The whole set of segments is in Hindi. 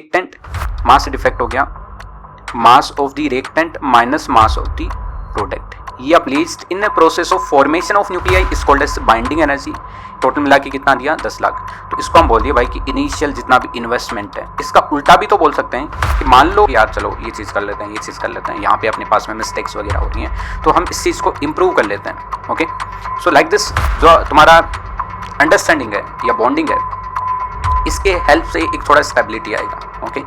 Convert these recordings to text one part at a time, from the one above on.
रिएक्टेंट मास डिफेक्ट हो गया, mass of the reactant minus mass of the product, ये placed in process of formation of nuclei is called as binding energy. Total मिला के कितना दिया 10 लाख। तो इसको हम बोल दिए भाई कि इनिशियल जितना भी इन्वेस्टमेंट है, इसका उल्टा भी तो बोल सकते हैं कि मान लो यार चलो ये चीज़ कर लेते हैं, ये चीज़ कर लेते हैं, यहाँ पे अपने पास में मिस्टेक्स वगैरह होती हैं तो हम इस चीज़ को इम्प्रूव कर लेते हैं। ओके, सो लाइक दिस जो तुम्हारा अंडरस्टैंडिंग है या बॉन्डिंग है, इसके हेल्प से एक थोड़ा स्टेबिलिटी आएगा। Okay,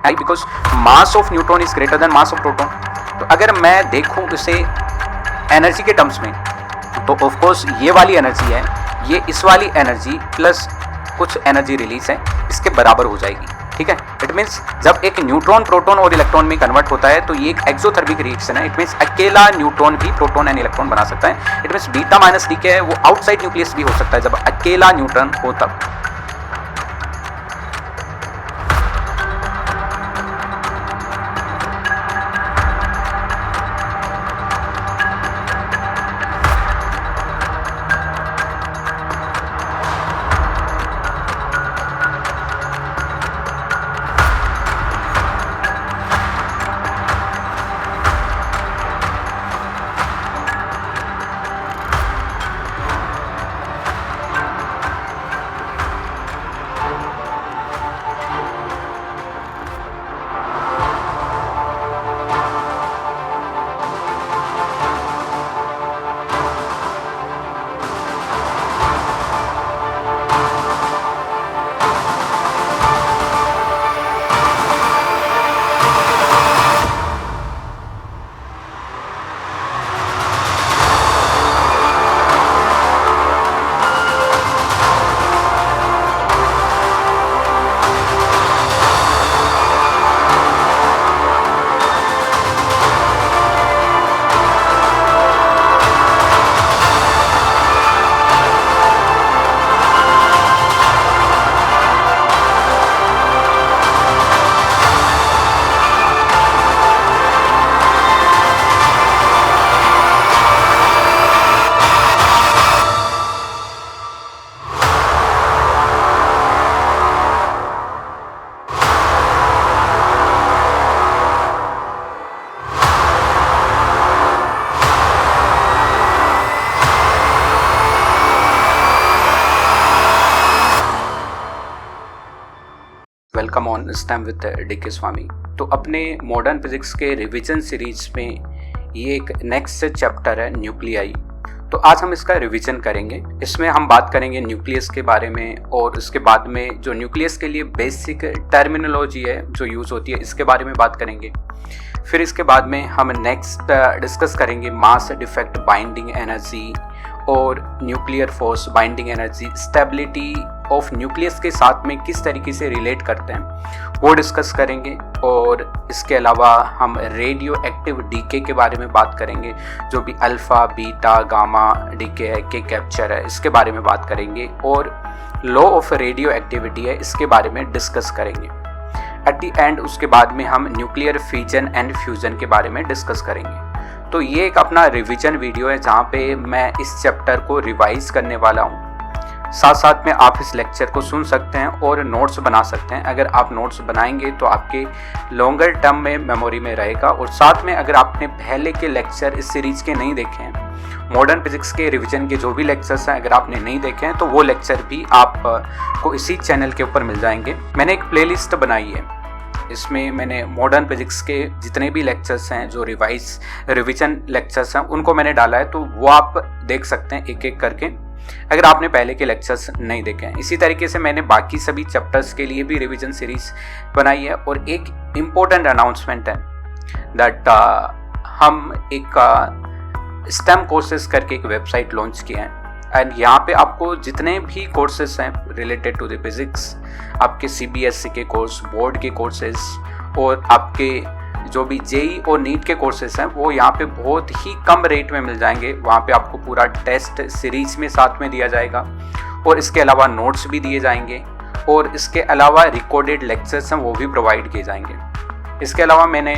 because mass of neutron is greater than mass of proton. तो अगर मैं देखूँ इसे एनर्जी के टर्म्स में, तो ऑफ कोर्स ये वाली एनर्जी है, ये इस वाली एनर्जी प्लस कुछ एनर्जी रिलीज है, इसके बराबर हो जाएगी। ठीक है, इट मीन्स जब एक न्यूट्रॉन प्रोटॉन और इलेक्ट्रॉन में कन्वर्ट होता है तो ये एक एक्सोथर्मिक रिएक्शन है। इट मीन्स अकेला न्यूट्रॉन भी प्रोटॉन एंड इलेक्ट्रॉन बना सकता है। It means beta minus D है वो आउटसाइड न्यूक्लियस भी हो सकता है जब अकेला न्यूट्रॉन हो तब। Welcome on stem with D K Swami. तो अपने मॉडर्न फिजिक्स के रिवीजन सीरीज में ये एक नेक्स्ट चैप्टर है न्यूक्लियाई। तो आज हम इसका रिवीजन करेंगे। इसमें हम बात करेंगे न्यूक्लियस के बारे में और उसके बाद में जो न्यूक्लियस के लिए बेसिक टर्मिनोलॉजी है जो यूज़ होती है इसके बारे में बात करेंगे। फिर इसके बाद में हम नेक्स्ट डिस्कस करेंगे मास डिफेक्ट, बाइंडिंग एनर्जी और nuclear force, binding energy, stability of nucleus के साथ में किस तरीके से रिलेट करते हैं वो डिस्कस करेंगे। और इसके अलावा हम रेडियो एक्टिव डीके के बारे में बात करेंगे, जो भी अल्फ़ा, बीटा, गामा डीके है, के कैप्चर है, इसके बारे में बात करेंगे। और लॉ ऑफ रेडियो एक्टिविटी है, इसके बारे में डिस्कस करेंगे। एट दी एंड उसके बाद में हम न्यूक्लियर फिजन एंड फ्यूज़न के बारे में डिस्कस करेंगे। तो ये एक अपना रिवीजन वीडियो है जहाँ पे मैं इस चैप्टर को रिवाइज करने वाला हूँ। साथ साथ में आप इस लेक्चर को सुन सकते हैं और नोट्स बना सकते हैं। अगर आप नोट्स बनाएंगे तो आपके लॉन्गर टर्म में मेमोरी में रहेगा। और साथ में अगर आपने पहले के लेक्चर इस सीरीज के नहीं देखे हैं, मॉडर्न फिजिक्स के रिवीजन के जो भी लेक्चर्स हैं अगर आपने नहीं देखे हैं तो वो लेक्चर भी आपको इसी चैनल के ऊपर मिल जाएंगे। मैंने एक प्लेलिस्ट बनाई है, इसमें मैंने मॉडर्न फिजिक्स के जितने भी लेक्चर्स हैं जो रिवीजन लेक्चर्स हैं उनको मैंने डाला है, तो वो आप देख सकते हैं एक एक करके अगर आपने पहले के लेक्चर्स नहीं देखे हैं। इसी तरीके से मैंने बाकी सभी चैप्टर्स के लिए भी रिवीजन सीरीज बनाई है। और एक इम्पोर्टेंट अनाउंसमेंट है दैट हम एक स्टेम कोर्सेज करके एक वेबसाइट लॉन्च किया है। एंड यहाँ पे आपको जितने भी कोर्सेज हैं रिलेटेड टू द फिजिक्स, आपके CBSE के कोर्स, बोर्ड के कोर्सेज और आपके जो भी JEE और नीट के कोर्सेज हैं वो यहाँ पे बहुत ही कम रेट में मिल जाएंगे। वहाँ पे आपको पूरा टेस्ट सीरीज में साथ में दिया जाएगा और इसके अलावा नोट्स भी दिए जाएंगे और इसके अलावा रिकॉर्डेड लेक्चर्स हैं वो भी प्रोवाइड किए जाएंगे। इसके अलावा मैंने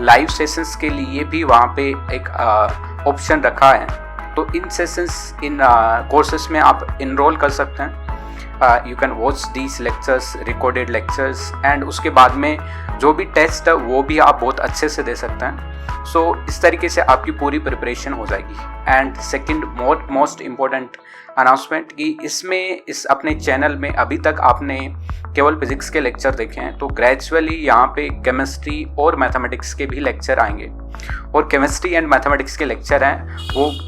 लाइव सेशंस के लिए भी वहाँ पे एक ऑप्शन रखा है। तो इन सेशंस, इन कोर्सेज में आप इनरोल कर सकते हैं। You can watch these lectures, recorded lectures, and उसके बाद में जो भी टेस्ट है वो भी आप बहुत अच्छे से दे सकते हैं। सो इस तरीके से आपकी पूरी प्रिपरेशन हो जाएगी। And second most important announcement कि इसमें इस अपने चैनल में अभी तक आपने केवल फिजिक्स के लेक्चर देखे हैं, तो ग्रेजुअली यहाँ पे केमिस्ट्री और मैथमेटिक्स के भी लेक्चर आएंगे, और केमिस्ट्री एंड मैथमेटिक्स के लेक्चर हैं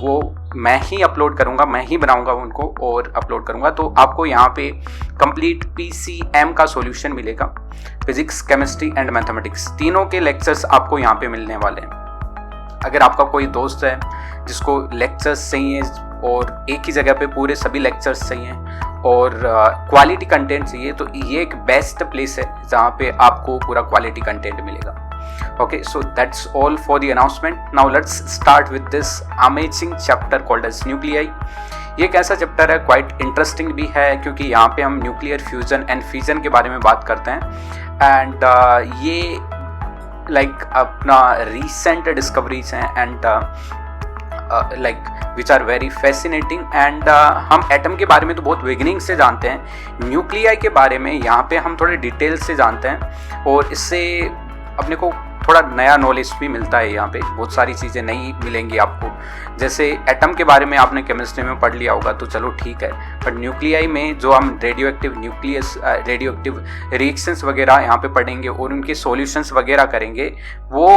वो मैं ही अपलोड करूँगा, मैं ही बनाऊँगा उनको और अपलोड करूँगा। तो आपको यहाँ पे कंप्लीट PCM का सॉल्यूशन मिलेगा, फिजिक्स, केमिस्ट्री एंड मैथमेटिक्स, तीनों के लेक्चर्स आपको यहाँ पे मिलने वाले हैं। अगर आपका कोई दोस्त है जिसको लेक्चर्स चाहिए और एक ही जगह पे पूरे सभी लेक्चर्स चाहिए और क्वालिटी कंटेंट चाहिए, तो ये एक बेस्ट प्लेस है जहाँ पे आपको पूरा क्वालिटी कंटेंट मिलेगा। Okay, so that's all for the announcement. Now let's start with this amazing chapter called as nuclei. ये एक ऐसा चैप्टर है, क्वाइट इंटरेस्टिंग भी है, क्योंकि यहाँ पे हम न्यूक्लियर फ्यूजन एंड फिजन के बारे में बात करते हैं। एंड ये लाइक अपना रिसेंट डिस्कवरीज हैं and like which are very fascinating. And हम एटम के बारे में तो बहुत बिगिनिंग से जानते हैं, न्यूक्लियाई के बारे में यहाँ पे हम थोड़े डिटेल से जानते हैं, और इससे अपने को थोड़ा नया नॉलेज भी मिलता है। यहाँ पे बहुत सारी चीज़ें नई मिलेंगी आपको। जैसे एटम के बारे में आपने केमिस्ट्री में पढ़ लिया होगा तो चलो ठीक है, बट न्यूक्लियाई में जो हम रेडियो एक्टिव रिएक्शंस वगैरह यहाँ पे पढ़ेंगे और उनके सॉल्यूशंस वगैरह करेंगे, वो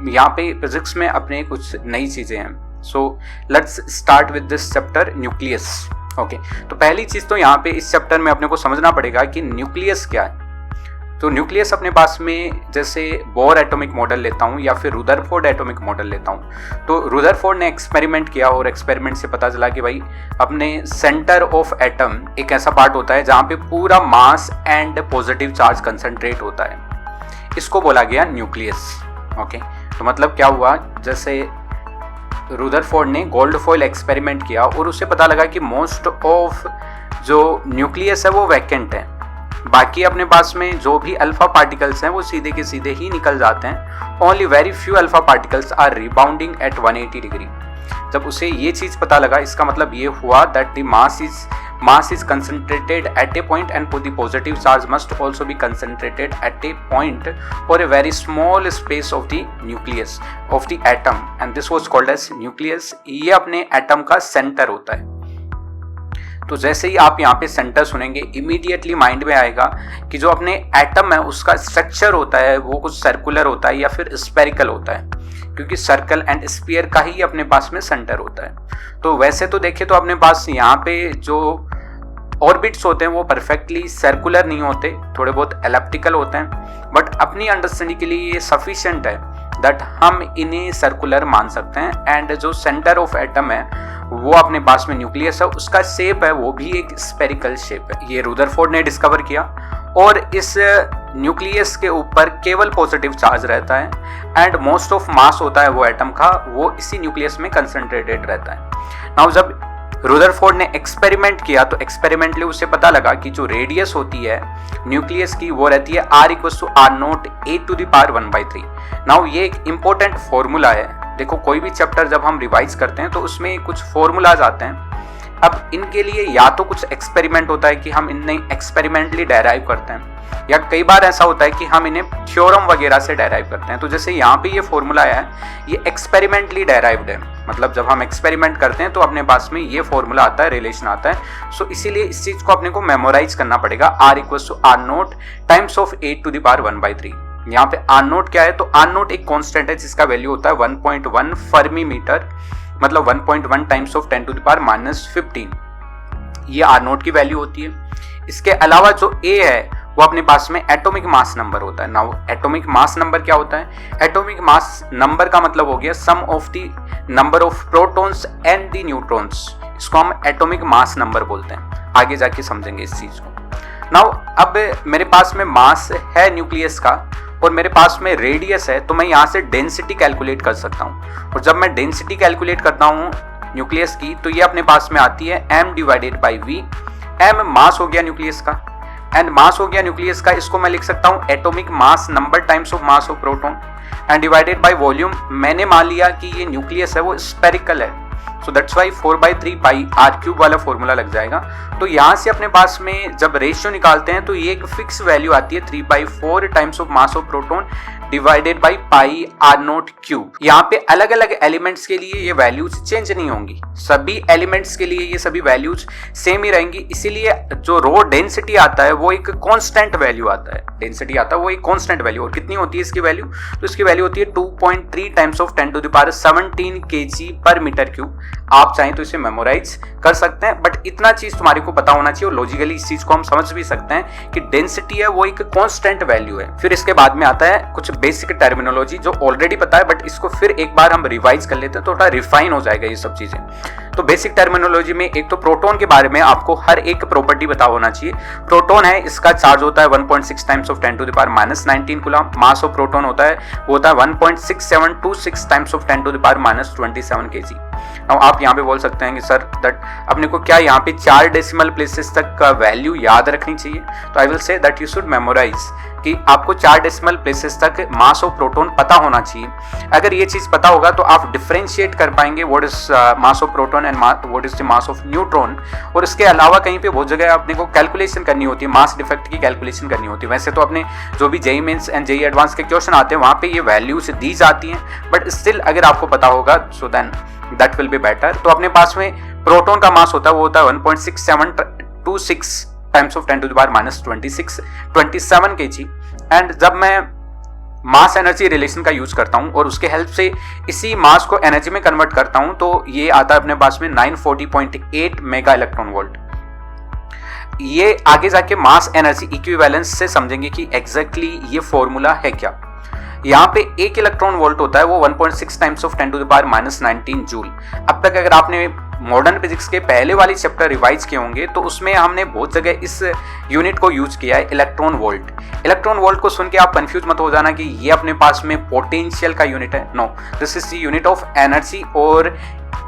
यहाँ पे फिजिक्स में अपने कुछ नई चीज़ें हैं। So let's start with this chapter nucleus. Okay, तो पहली चीज़ तो यहाँ पे इस चैप्टर में अपने को समझना पड़ेगा कि न्यूक्लियस क्या है। तो न्यूक्लियस अपने पास में, जैसे बोर एटॉमिक मॉडल लेता हूँ या फिर रुदरफोर्ड एटॉमिक मॉडल लेता हूँ, तो रुदरफोर्ड ने एक्सपेरिमेंट किया और एक्सपेरिमेंट से पता चला कि भाई अपने सेंटर ऑफ एटम एक ऐसा पार्ट होता है जहाँ पे पूरा mass and positive charge concentrate होता है, इसको बोला गया न्यूक्लियस। ओके, तो मतलब क्या हुआ, जैसे रुदरफोर्ड ने गोल्ड फॉइल एक्सपेरिमेंट किया और उसे पता लगा कि मोस्ट ऑफ जो न्यूक्लियस है वो वैकेंट है, बाकी अपने पास में जो भी अल्फा पार्टिकल्स हैं वो सीधे के सीधे ही निकल जाते हैं। Only very few alpha particles are rebounding at 180 degree. जब उसे ये चीज़ पता लगा, इसका मतलब ये हुआ that the mass is concentrated at a point and the positive charge must also be concentrated at a point or a very small space of the nucleus of the atom, and this was called as nucleus. ये अपने एटम का सेंटर होता है। तो जैसे ही आप यहाँ पे सेंटर सुनेंगे, इमीडिएटली माइंड में आएगा कि जो अपने एटम है उसका स्ट्रक्चर होता है वो कुछ सर्कुलर होता है या फिर स्फेरिकल होता है, क्योंकि सर्कल एंड स्फीयर का ही अपने पास में सेंटर होता है। तो वैसे तो देखें तो अपने पास यहाँ पे जो ऑर्बिट्स होते हैं वो परफेक्टली सर्कुलर नहीं होते, थोड़े बहुत एलिप्टिकल होते हैं, बट अपनी अंडरस्टैंडिंग के लिए ये सफिशिएंट है दैट हम इन्हें सर्कुलर मान सकते हैं। एंड जो सेंटर ऑफ एटम है वो अपने पास में न्यूक्लियस है, उसका शेप है वो भी एक स्फेरिकल शेप है। ये रुदरफोर्ड ने डिस्कवर किया, और इस न्यूक्लियस के ऊपर केवल पॉजिटिव चार्ज रहता है एंड मोस्ट ऑफ मास होता है वो एटम का, वो इसी न्यूक्लियस में कंसंट्रेटेड रहता है। नाउ जब रुदरफोर्ड ने एक्सपेरिमेंट किया तो एक्सपेरिमेंटली उसे पता लगा कि जो रेडियस होती है न्यूक्लियस की वो रहती है R=R0 a⁻⁴। नाउ ये एक इंपॉर्टेंट फॉर्मूला है। देखो, कोई भी चैप्टर जब हम रिवाइज करते हैं तो उसमें कुछ फॉर्मूलाज आते हैं। अब इनके लिए या तो कुछ एक्सपेरिमेंट होता है कि हम इन्हें एक्सपेरिमेंटली डेराइव करते हैं, या कई बार ऐसा होता है कि हम इन्हें थ्योरम वगैरह से डेराइव करते हैं। तो जैसे यहाँ पे ये फॉर्मूला है, ये एक्सपेरिमेंटली डेराइव्ड है, मतलब जब हम एक्सपेरिमेंट करते हैं तो अपने पास में ये फॉर्मूला आता है, रिलेशन आता है। सो इसीलिए इस चीज़ को अपने को मेमोराइज करना पड़ेगा, R=R0 टाइम्स ऑफ a⁻⁴। यहाँ पे R0 क्या है, तो R0 एक कांस्टेंट है जिसका वैल्यू होता है 1.1 फर्मी मीटर, मतलब 1.1 टाइम्स ऑफ 10⁻⁻15। ये R0 की वैल्यू होती है। इसके अलावा जो A है वो अपने पास में एटॉमिक मास नंबर होता है। नाउ एटॉमिक मास नंबर क्या होता है, एटॉमिक मास नंबर का मतलब हो गया sum of the number of protons and the neutrons, इसको हम एटॉमिक मास नंबर बोलते हैं। आगे जाके समझेंगे इस चीज को। नाउ अब मेरे पास में मास है न्यूक्लियस का और मेरे पास में रेडियस है, तो मैं यहाँ से डेंसिटी कैलकुलेट कर सकता हूँ। और जब मैं डेंसिटी कैलकुलेट करता हूँ न्यूक्लियस की, तो ये अपने पास में आती है m/v। m मास हो गया न्यूक्लियस का, एंड मास हो गया न्यूक्लियस का, इसको मैं लिख सकता हूँ atomic mass number times of mass of proton, and divided by volume. मैंने मान लिया कि ये न्यूक्लियस है वो स्फेरिकल है, so that's why 4/3 pi R cube वाला फॉर्मूला लग जाएगा। तो यहाँ से अपने पास में जब रेशियो निकालते हैं तो ये एक फिक्स वैल्यू आती है 3/4 times of mass of proton divided by pi R naught cube. यहाँ पे अलग अलग एलिमेंट्स के लिए ये वैल्यूज चेंज नहीं होंगी, सभी एलिमेंट्स के लिए ये सभी वैल्यूज सेम ही रहेंगी। इसीलिए जो रो डेंसिटी आता है वो एक कांस्टेंट वैल्यू आता है, डेंसिटी आता है वो एक कांस्टेंट वैल्यू। और कितनी होती है इसकी वैल्यू? तो इसकी वैल्यू होती है 2.3 टाइम्स ऑफ 10⁻17 kg पर मीटर क्यूब। आप चाहें तो इसे मेमोराइज कर सकते हैं, बट इतना चीज तुम्हारे को पता होना चाहिए और लॉजिकली इस चीज को हम समझ भी सकते हैं कि डेंसिटी है वो एक कांस्टेंट वैल्यू है। फिर इसके बाद में आता है कुछ बेसिक टर्मिनोलॉजी जो ऑलरेडी पता है, बट इसको फिर एक बार हम रिवाइज कर लेते हैं, थोड़ा रिफाइन हो जाएगा ये सब चीजें। तो बेसिक टर्मिनोलॉजी में एक तो प्रोटॉन के बारे में आपको हर एक प्रॉपर्टी पता होना चाहिए। प्रोटॉन है, इसका चार्ज होता है 1.6 times of 10⁻⁻19 coulomb. Mass of proton होता है वो होता है 1.6726 टाइम्स ऑफ 10⁻27 kg। अब आप यहाँ पे बोल सकते हैं कि सर दैट अपने को क्या यहाँ पे 4 डेसिमल प्लेसेस तक का वैल्यू याद रखनी चाहिए? तो I will say that you should memorise कि आपको 4 डेसिमल प्लेसेस तक मास ऑफ प्रोटॉन पता होना चाहिए। अगर ये चीज पता होगा तो आप डिफरेंशिएट कर पाएंगे what is mass of proton and what is the mass of neutron. और इसके अलावा कहीं पे बहुत जगह आपने को कैलकुलेशन करनी होती है, मास डिफेक्ट की कैलकुलेशन करनी होती है। वैसे तो अपने जो भी JEE mains and JEE advance के क्वेश्चन आते हैं वहां पे ये वैल्यूज दी जाती हैं, बट स्टिल अगर आपको पता होगा so then that will be better. तो अपने पास में प्रोटॉन का मास होता है वो होता है 1.6726 टाइम्स ऑफ 10⁻27 kg। एंड जब मैं मास एनर्जी रिलेशन का यूज करता हूं और उसके हेल्प से इसी मास को एनर्जी में कन्वर्ट करता हूं तो ये आता है अपने पास में 940.8 मेगा इलेक्ट्रॉन वोल्ट। ये आगे जाके मास एनर्जी इक्विवेलेंस से समझेंगे कि एग्जैक्टली ये फॉर्मूला है क्या। यहाँ पे 1 इलेक्ट्रॉन वोल्ट होता है वो 1.6 टाइम्स ऑफ 10⁻⁻19 जूल। अब तक अगर आपने मॉडर्न फिजिक्स के पहले वाले चैप्टर रिवाइज किए होंगे तो उसमें हमने बहुत जगह इस यूनिट को यूज किया है, इलेक्ट्रॉन वोल्ट। इलेक्ट्रॉन वोल्ट को सुन के आप कंफ्यूज मत हो जाना कि ये अपने पास में पोटेंशियल का यूनिट है। No, this is the unit of energy, और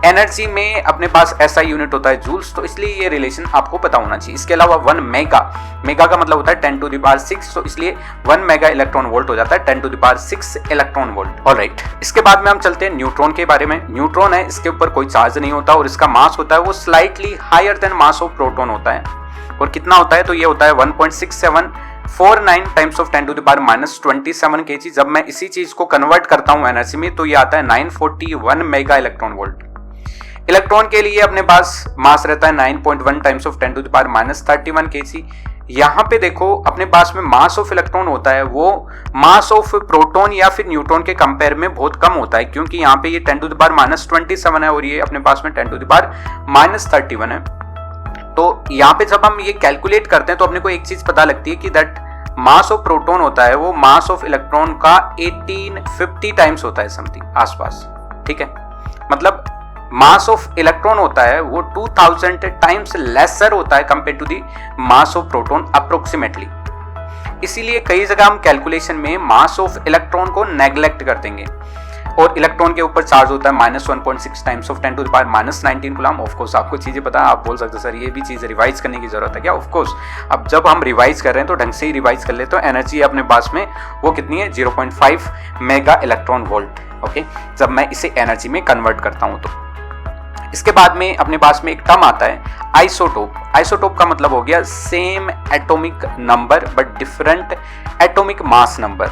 एनर्जी में अपने पास ऐसा यूनिट होता है जूल्स, तो इसलिए ये रिलेशन आपको पता होना चाहिए। इसके अलावा 1 मेगा, मेगा का मतलब होता है 10⁻6, तो इसलिए 1 मेगा इलेक्ट्रॉन वोल्ट हो जाता है 10⁻6 इलेक्ट्रॉन वोल्ट। ऑलराइट, इसके बाद में हम चलते हैं न्यूट्रॉन के बारे में। न्यूट्रॉन है, इसके ऊपर कोई चार्ज नहीं होता और इसका मास होता है वो slightly higher than mass of proton होता है। और कितना होता है? तो ये होता है 1.6749 टाइम्स ऑफ 10⁻⁻27 kg। जब मैं इसी चीज को कन्वर्ट करता हूं एनर्जी में तो ये आता है 941 मेगा इलेक्ट्रॉन वोल्ट। इलेक्ट्रॉन के लिए अपने पास मास रहता है 9.1 टाइम्स ऑफ 10⁻31 kg। यहाँ पे देखो अपने पास में मास ऑफ इलेक्ट्रॉन होता है वो मास ऑफ प्रोटॉन या फिर न्यूट्रॉन के कंपेयर में बहुत कम होता है, क्योंकि यहाँ पे ये 10⁻⁻27 है और ये अपने पास में 10⁻31 है। तो यहाँ पे जब हम ये कैलकुलेट करते हैं तो अपने को एक चीज पता लगती है कि दैट मास ऑफ प्रोटॉन होता है वो मास ऑफ इलेक्ट्रॉन का 1850 टाइम्स होता है, समथिंग आसपास। ठीक है, मतलब मास ऑफ इलेक्ट्रॉन होता है वो 2000 टाइम्स लेसर होता है compare to the mass of proton approximately. इसीलिए कई जगह हम कैलकुलेशन में मास ऑफ इलेक्ट्रॉन को नेग्लेक्ट कर देंगे। और इलेक्ट्रॉन के ऊपर चार्ज होता है -1.6 times of 10⁻⁻19 coulomb. Of course आपको चीजें पता है, आप बोल सकते हैं सर ये भी चीज रिवाइज करने की जरूरत है क्या? ऑफ कोर्स, अब जब हम रिवाइज कर रहे हैं तो ढंग से ही रिवाइज कर ले। तो एनर्जी अपने पास में वो कितनी है? 0.5 मेगा इलेक्ट्रॉन वोल्ट। ओके, जब मैं इसे एनर्जी में कन्वर्ट करता हूं तो इसके बाद में अपने पास में एक टर्म आता है आइसोटोप। आइसोटोप का मतलब हो गया same atomic number but different atomic mass number.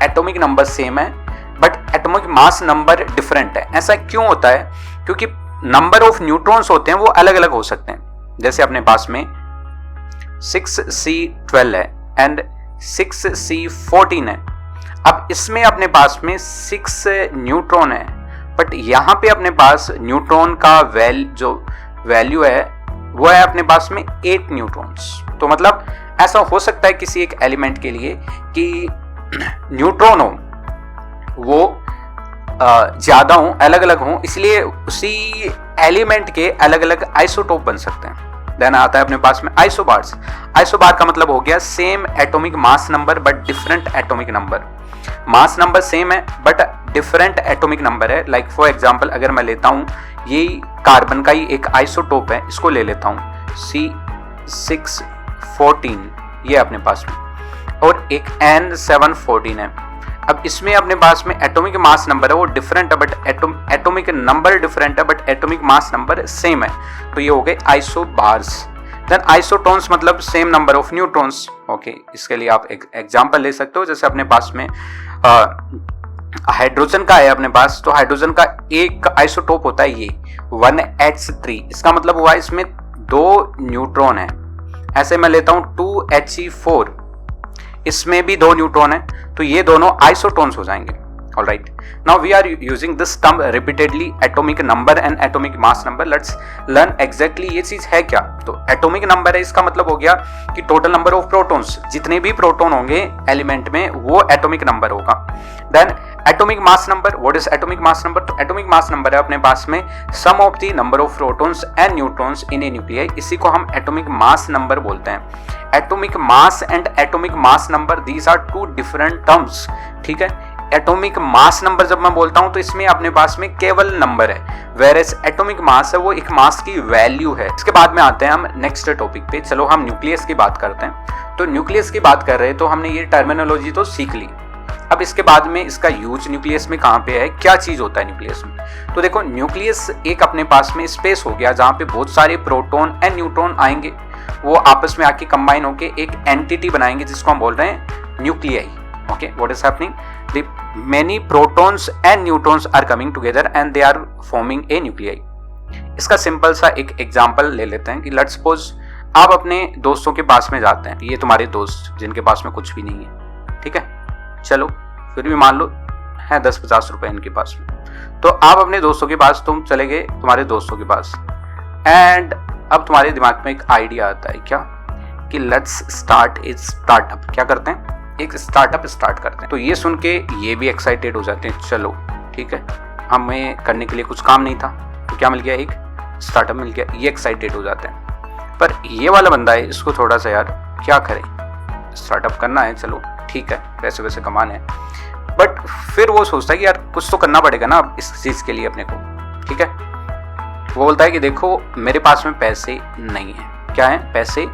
Atomic number same है but atomic mass number different है। ऐसा क्यों होता है? क्योंकि नंबर ऑफ न्यूट्रॉन्स होते हैं वो अलग अलग हो सकते हैं। जैसे अपने पास में 6C12 है एंड 6C14 है। अब इसमें अपने पास में 6 न्यूट्रॉन है, बट यहां पे अपने पास न्यूट्रॉन का जो वैल्यू है वो है अपने पास में 8 न्यूट्रॉन्स। तो मतलब ऐसा हो सकता है किसी एक एलिमेंट के लिए कि न्यूट्रॉन हो वो ज्यादा हो, अलग अलग हो, इसलिए उसी एलिमेंट के अलग अलग आइसोटोप बन सकते हैं। देन आता है अपने पास में आइसोबार्स। आइसोबार का मतलब हो गया same atomic mass number but different atomic number. Mass number same है बट डिफरेंट एटॉमिक नंबर है। लाइक फॉर एग्जांपल अगर मैं लेता हूं ये कार्बन का ही एक आइसोटोप है, इसको ले लेता हूं C614, ये अपने पास में, और एक N714 है। अब इसमें अपने पास में एटॉमिक मास नंबर है वो डिफरेंट है, बट एटॉमिक नंबर डिफरेंट है but atomic mass number same है, तो ये हो गए आइसोबार्स। देन आइसोटोन्स मतलब same number of neutrons. Okay, इसके लिए आप एक एग्जांपल ले सकते हो, जैसे अपने पास में हाइड्रोजन का है अपने पास, तो हाइड्रोजन का एक आइसोटोप होता है ये 1H3, इसका मतलब हुआ इसमें 2 न्यूट्रॉन है। ऐसे मैं लेता हूं 2He4, इसमें भी 2 न्यूट्रॉन है, तो ये दोनों आइसोटोन्स हो जाएंगे। Alright, now we are using this term repeatedly, atomic number and atomic mass number. Let's learn exactly ये चीज है क्या। तो एटॉमिक नंबर है, इसका मतलब हो गया कि टोटल नंबर ऑफ प्रोटॉन्स, जितने भी प्रोटॉन होंगे एलिमेंट में वो एटॉमिक नंबर होगा। Then atomic mass number, what is atomic mass number? तो एटॉमिक मास नंबर है अपने पास में sum of the number of protons and neutrons in a nuclei, इसी को हम एटॉमिक मास नंबर बोलते हैं। Atomic mass and atomic mass number, these are 2 different terms. ठीक है, एटॉमिक मास नंबर जब मैं बोलता हूं तो इसमें अपने पास में केवल नंबर है, वेरेस एटॉमिक मास है वो एक मास की वैल्यू है। इसके बाद में आते हैं हम नेक्स्ट टॉपिक पे। चलो हम न्यूक्लियस की बात करते हैं। तो न्यूक्लियस की बात कर रहे हैं तो हमने ये टर्मिनोलॉजी तो सीख ली। अब इसके बाद में इसका यूज न्यूक्लियस में कहां पे है, क्या चीज होता है न्यूक्लियस में। तो देखो, न्यूक्लियस एक अपने पास में स्पेस हो गया जहां पे बहुत सारे प्रोटॉन एंड न्यूट्रॉन आएंगे, वो आपस में आके कंबाइन होके एक एंटिटी बनाएंगे जिसको हम बोल रहे हैं nuclei. Okay, what is happening, the many protons and neutrons are coming together and they are forming a nuclei. इसका सिंपल सा एक एग्जांपल ले लेते हैं कि लेट्स सपोज आप अपने दोस्तों के पास में जाते हैं, ये तुम्हारे दोस्त जिनके पास में कुछ भी नहीं है, ठीक है, चलो फिर भी मान लो है 10-50 रुपए इनके पास में, तो आप अपने दोस्तों के पास तुम चले गए तुम्हारे दोस्तों के पास, एंड अब तुम्हारे दिमाग में एक आइडिया आता है क्या कि लेट्स स्टार्ट ए स्टार्टअप। क्या करते हैं, एक स्टार्टअप स्टार्ट करते हैं। तो ये सुन के ये भी एक्साइटेड हो जाते हैं, चलो ठीक है, हमें करने के लिए कुछ काम नहीं था तो क्या मिल गया, एक स्टार्टअप मिल गया, ये एक्साइटेड हो जाते हैं। पर ये वाला बंदा है, इसको थोड़ा सा यार क्या करें, स्टार्टअप करना है, चलो ठीक है, पैसे वैसे कमाने हैं, बट फिर वो सोचता है कि यार कुछ तो करना पड़ेगा ना इस चीज के लिए अपने को। ठीक है, वो बोलता है कि देखो मेरे पास में पैसे नहीं है। क्या है, पैसे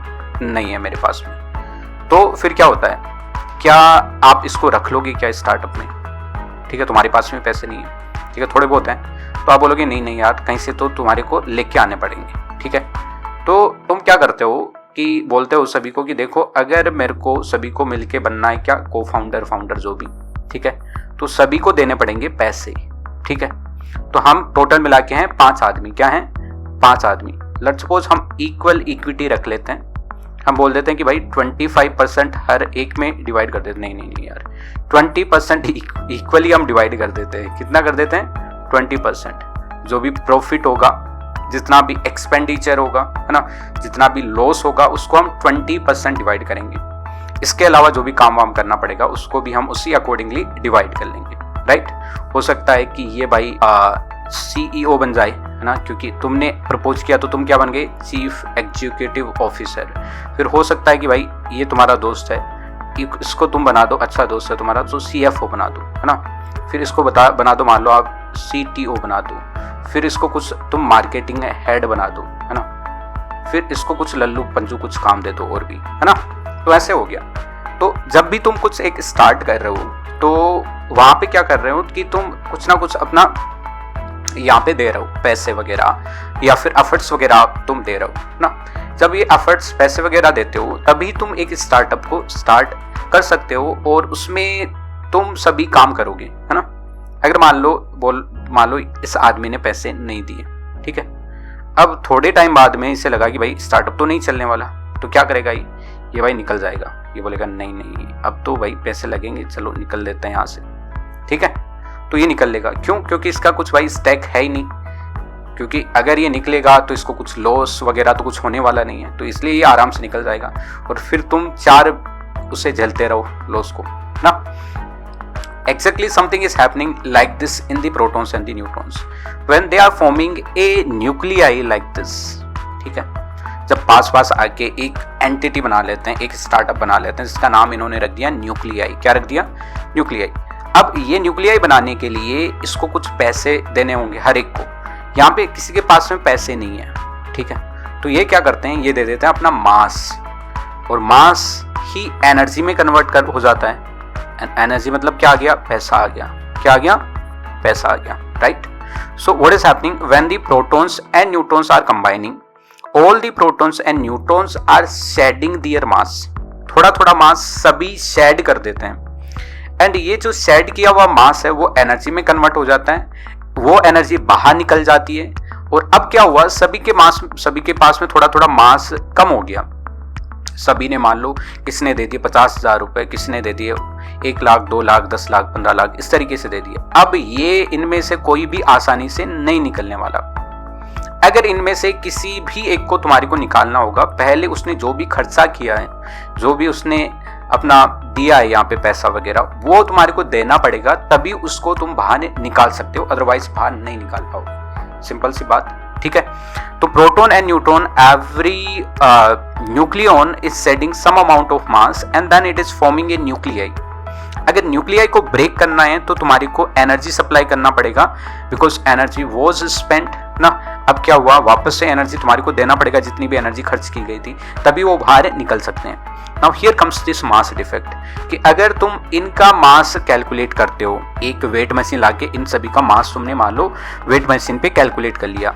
नहीं है मेरे पास में। तो फिर क्या होता है, क्या आप इसको रख लोगे क्या स्टार्टअप में? ठीक है, तुम्हारे पास में पैसे नहीं है, ठीक है, थोड़े बहुत हैं, तो आप बोलोगे नहीं नहीं यार, कहीं से तो तुम्हारे को लेके आने पड़ेंगे। ठीक है, तो तुम क्या करते हो कि बोलते हो सभी को कि देखो अगर मेरे को सभी को मिलके बनना है क्या, को फाउंडर जो भी, ठीक है, तो सभी को देने पड़ेंगे पैसे। ठीक है, तो हम टोटल मिला के हैं 5 आदमी। क्या है, 5 आदमी। लेट्स सपोज हम इक्वल इक्विटी रख लेते हैं, हम बोल देते हैं कि भाई 25% हर एक में डिवाइड कर देते हैं। नहीं यार, 20% इक्वली हम डिवाइड कर देते हैं। कितना कर देते हैं, 20%। जो भी प्रॉफिट होगा, जितना भी एक्सपेंडिचर होगा, है ना, जितना भी लॉस होगा, उसको हम 20% डिवाइड करेंगे। इसके अलावा जो भी काम वाम करना पड़ेगा उसको भी हम उसी अकॉर्डिंगली डिवाइड कर लेंगे। राइट, हो सकता है कि ये भाई CEO बन जाए, है ना, क्योंकि तुमने प्रपोज किया तो तुम क्या बन गए, चीफ एग्जीक्यूटिव ऑफिसर। फिर हो सकता है कि भाई ये तुम्हारा दोस्त है, इसको तुम बना दो, अच्छा दोस्त है तुम्हारा, तो CFO बना दो, है ना। फिर इसको बना दो, मान लो आप CTO बना दो। फिर इसको कुछ तुम मार्केटिंग हेड बना दो, है ना। फिर इसको कुछ लल्लू पंजू कुछ काम दे दो और भी, है ना। तो ऐसे हो गया। तो जब भी तुम कुछ एक स्टार्ट कर रहे हो तो वहां पे क्या कर रहे हो कि तुम कुछ ना कुछ अपना यहाँ पे दे रहे हो, पैसे वगैरह या फिर एफर्ट्स वगैरह तुम दे रहे हो ना। जब ये एफर्ट्स पैसे वगैरह देते हो तभी तुम एक स्टार्टअप को स्टार्ट कर सकते हो और उसमें तुम सभी काम करोगे, है ना। अगर मान लो इस आदमी ने पैसे नहीं दिए, ठीक है, अब थोड़े टाइम बाद में इसे लगा कि भाई स्टार्टअप तो नहीं चलने वाला, तो क्या करेगा ये भाई निकल जाएगा। ये बोलेगा नहीं अब तो भाई पैसे लगेंगे, चलो निकल लेते हैं यहाँ से। ठीक है, तो ये निकल लेगा। क्यों? क्योंकि इसका कुछ भाई स्टैक है ही नहीं, क्योंकि अगर ये निकलेगा तो इसको कुछ लॉस वगैरह तो कुछ होने वाला नहीं है, तो इसलिए ये आराम से निकल जाएगा और फिर तुम 4 उसे झेलते रहो लॉस को ना। Exactly something is happening like this in the protons and the neutrons when they are forming a nuclei like this। ठीक है, जब पास आके एक एंटिटी बना लेते हैं, एक स्टार्टअप बना लेते हैं जिसका नाम इन्होंने रख दिया न्यूक्लियाई। क्या रख दिया? न्यूक्लियाई। अब ये न्यूक्लियाई बनाने के लिए इसको कुछ पैसे देने होंगे हर एक को। यहाँ पे किसी के पास में पैसे नहीं है, ठीक है, तो ये क्या करते हैं, ये दे देते हैं अपना मास, और मास ही एनर्जी में कन्वर्ट हो जाता है। एनर्जी मतलब क्या आ गया, पैसा आ गया, क्या आ गया, पैसा आ गया, right. So what is happening when the protons and neutrons are combining, all the protons and neutrons are shedding their mass, थोड़ा थोड़ा मास सभी शेड कर देते हैं, एंड ये जो शेड किया हुआ मास है वो एनर्जी में कन्वर्ट हो जाता है, वो एनर्जी बाहर निकल जाती है। और अब क्या हुआ, सभी के पास में थोड़ा थोड़ा मास कम हो गया। सभी ने मान लो किसने दे दिए 50,000 रुपए, किसने दे दिए 1 लाख, 2 लाख, 10 लाख, 15 लाख, इस तरीके से दे दिए। अब ये इनमें से कोई भी आसानी से नहीं निकलने वाला। अगर इनमें से किसी भी एक को तुम्हारे को निकालना होगा, पहले उसने जो भी खर्चा किया है, जो भी उसने अपना दिया है यहाँ पे पैसा वगैरह, वो तुम्हारे को देना पड़ेगा, तभी उसको तुम बाहर निकाल सकते हो, अदरवाइज बाहर नहीं निकाल पाओगे। सिंपल सी बात, ठीक है। तो proton and neutron, every nucleon is shedding some amount of mass and then it is forming a nuclei. अगर न्यूक्लियाई को ब्रेक करना है तो तुम्हारे को एनर्जी सप्लाई करना पड़ेगा, बिकॉज एनर्जी वॉज स्पेंट ना। अब क्या हुआ, वापस से एनर्जी तुम्हारे को देना पड़ेगा, जितनी भी एनर्जी खर्च की गई थी, तभी वो बाहर निकल सकते हैं। Now here comes this mass defect, कि अगर तुम इनका मास कैलकुलेट करते हो, एक वेट मशीन लाके इन सभी का मास तुमने मान लो वेट मशीन पे कैलकुलेट कर लिया,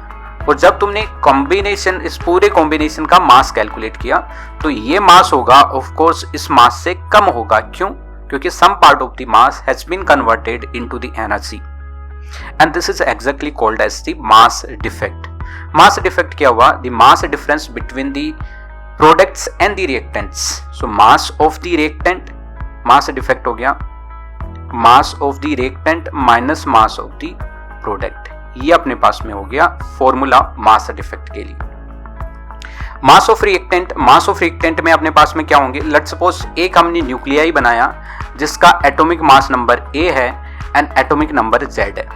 और जब तुमने कॉम्बिनेशन, इस पूरे कॉम्बिनेशन का मास कैलकुलेट किया, तो ये मास होगा ऑफ कोर्स इस मास से कम होगा। क्यों? क्योंकि some part of the mass has been converted into the energy, and this is exactly called as the mass defect. Mass defect क्या हुआ, the mass difference between the products and the reactants. So mass of the reactant, mass defect हो गया mass of the reactant minus mass of the product, ये अपने पास में हो गया फॉर्मूला मास डिफेक्ट के लिए। मास ऑफ रिएक्टेंट में अपने पास में क्या होंगे, लेट्स सपोज एक हमने न्यूक्लियाई बनाया जिसका एटॉमिक मास नंबर A है एंड एटॉमिक नंबर Z है।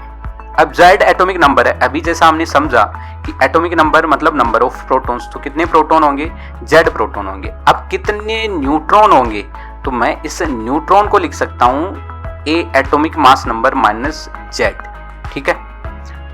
अब Z एटॉमिक नंबर है, अभी जैसा हमने समझा कि एटॉमिक नंबर मतलब नंबर ऑफ प्रोटॉन्स, तो कितने प्रोटॉन होंगे, Z प्रोटॉन होंगे। अब कितने न्यूट्रॉन होंगे, तो मैं इस न्यूट्रॉन को लिख सकता हूं A atomic mass number minus Z, ठीक है।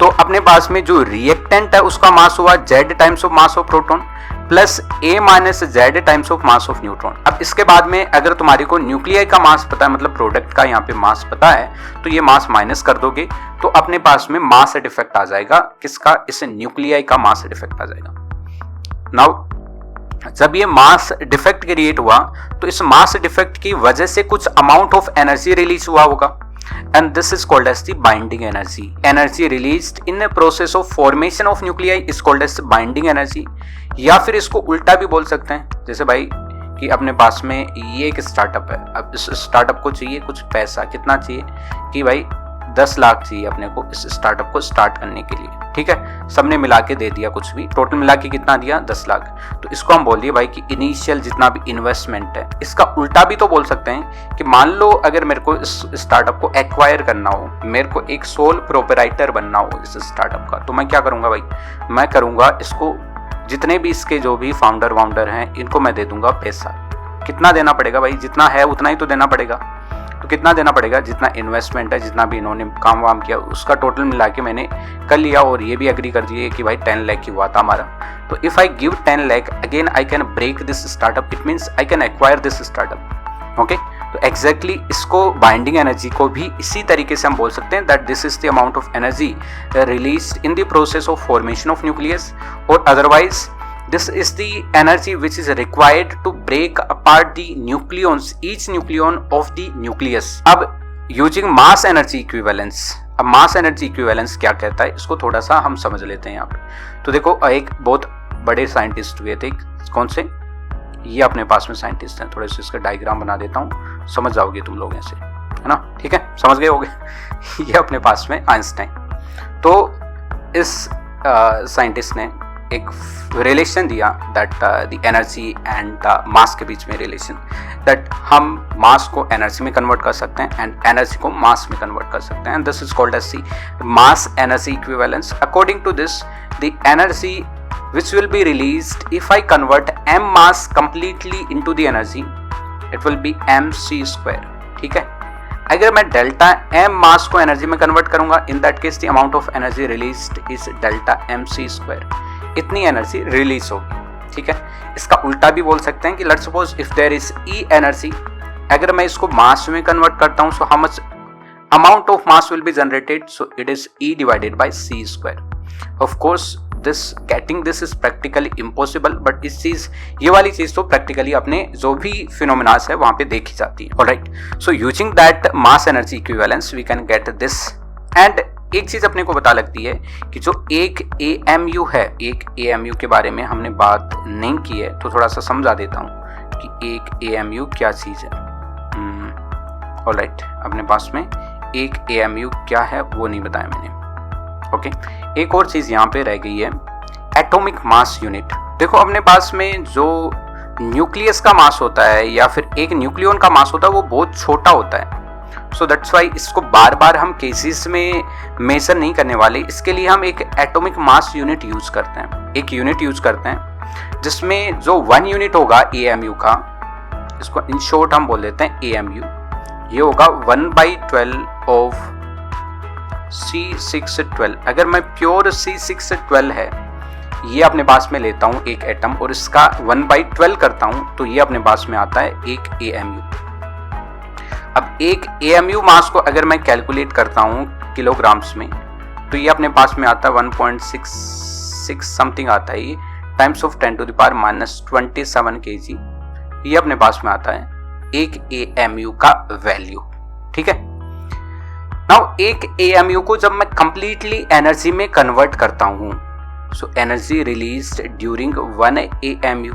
तो अपने पास में जो रिएक्टेंट है उसका मास हुआ Z times of mass of proton plus A minus Z times of mass of neutron. अब इसके बाद में अगर तुम्हारे को न्यूक्लियाई का मास पता है, मतलब प्रोडक्ट का यहाँ पे मास पता है, तो ये मास माइनस कर दोगे तो अपने पास में मास डिफेक्ट आ जाएगा। किसका? इस न्यूक्लियाई का मास डिफेक्ट आ जाएगा। नाउ जब ये मास डिफेक्ट क्रिएट हुआ तो इस मास डिफेक्ट की वजह से कुछ अमाउंट ऑफ एनर्जी रिलीज हुआ होगा, and this is called as the binding energy. Energy released in the process of formation of nuclei is called as binding energy. या फिर इसको उल्टा भी बोल सकते हैं, जैसे भाई कि अपने पास में ये एक स्टार्टअप है, अब इस स्टार्टअप को चाहिए कुछ पैसा, कितना चाहिए कि भाई 10 लाख चाहिए अपने को इस स्टार्टअप को स्टार्ट करने के लिए, ठीक है। सबने मिला के दे दिया, कुछ भी टोटल मिला के कितना दिया, 10 लाख। तो इसको हम बोलिए भाई कि इनिशियल जितना भी इन्वेस्टमेंट है। इसका उल्टा भी तो बोल सकते हैं कि मान लो अगर मेरे को इस स्टार्टअप को एक्वायर करना हो, मेरे को एक सोल प्रोपराइटर बनना हो इस स्टार्टअप का, तो मैं क्या करूंगा भाई, मैं करूंगा इसको जितने भी इसके जो भी फाउंडर वाउंडर हैं इनको मैं दे दूंगा पैसा। कितना देना पड़ेगा भाई, जितना है उतना ही तो देना पड़ेगा। तो कितना देना पड़ेगा, जितना इन्वेस्टमेंट है, जितना भी इन्होंने काम वाम किया उसका टोटल मिला के मैंने कर लिया, और ये भी एग्री कर दिए कि भाई 10 लाख की हुआ था हमारा। तो if I give 10 lakh again I can break this startup, it means I can acquire this startup. Okay, तो एग्जैक्टली इसको बाइंडिंग एनर्जी को भी इसी तरीके से हम बोल सकते हैं that this is the amount of energy released in the process of formation of nucleus, और otherwise this is the energy which is required to break apart the nucleons, each nucleon of the nucleus. अब using mass energy equivalence, अब mass energy equivalence क्या कहता है इसको थोड़ा सा हम समझ लेते हैं यहाँ पे। तो देखो एक बहुत बड़े साइंटिस्ट हुए थे, कौन से, ये अपने पास में साइंटिस्ट हैं, थोड़े से इसका डायग्राम बना देता हूँ, समझ जाओगे तुम लोग ऐसे, है ना, ठीक है, समझ गए होगे। ये अपने पास में आइंस्टाइन। तो इस साइंटिस्ट ने एक रिलेशन दिया that the energy and the mass के बीच में रिलेशन, दैट हम मास को एनर्जी में कन्वर्ट कर सकते हैं एंड एनर्जी को मास में कन्वर्ट कर सकते हैं, and this is called as the mass energy equivalence. According to this the energy which will be released if I convert m mass completely into the energy, it will be mc square, ठीक है। अगर मैं डेल्टा m मास को एनर्जी में कन्वर्ट करूंगा, in that case the amount of energy released is delta mc square, इतनी एनर्जी रिलीज होगी, ठीक है। इसका उल्टा भी बोल सकते हैं कि let's suppose if there is E energy अगर मैं इसको मास में कन्वर्ट करता हूं, so how much amount of mass will be generated, so it is E divided by c square. Of course getting this is practically impossible, but इस चीज, ये वाली चीज तो प्रैक्टिकली अपने जो भी फिनोमिनास है वहां पे देखी जाती है. Alright, so using that mass energy equivalence we can get this. And एक चीज अपने को पता लगती है कि जो एक AMU है, एक AMU के बारे में हमने बात नहीं की है, तो थोड़ा सा समझा देता हूँ कि एक AMU क्या चीज है. ऑलराइट, अपने पास में एक AMU क्या है वो नहीं बताया मैंने. ओके, एक और चीज यहाँ पे रह गई है, एटॉमिक मास यूनिट. देखो अपने पास में जो न्यूक्लियस का मास होता है या फिर एक न्यूक्लियन का मास होता है वो बहुत छोटा होता है. सो दैट्स वाई इसको बार बार हम केसेस में मेजर नहीं करने वाले. इसके लिए हम एक एटॉमिक मास यूनिट यूज करते हैं, एक यूनिट यूज करते हैं जिसमें जो 1 यूनिट होगा AMU का, इसको इन शॉर्ट हम बोल देते हैं AMU. ये होगा 1/12 ऑफ C612. अगर मैं प्योर C612 है ये अपने पास में लेता हूं एक एटम और इसका 1/12 करता हूं, तो ये अपने पास में आता है एक AMU. अब एक AMU मास को अगर मैं कैलकुलेट करता हूं किलोग्राम्स में, तो ये अपने पास में आता है 1.66 समथिंग आता है, ये टाइम्स ऑफ 10⁻⁻27 kg. ये अपने पास में आता है एक AMU का वैल्यू. ठीक है, नाउ एक AMU को जब मैं कंप्लीटली एनर्जी में कन्वर्ट करता हूं, so energy released during 1 AMU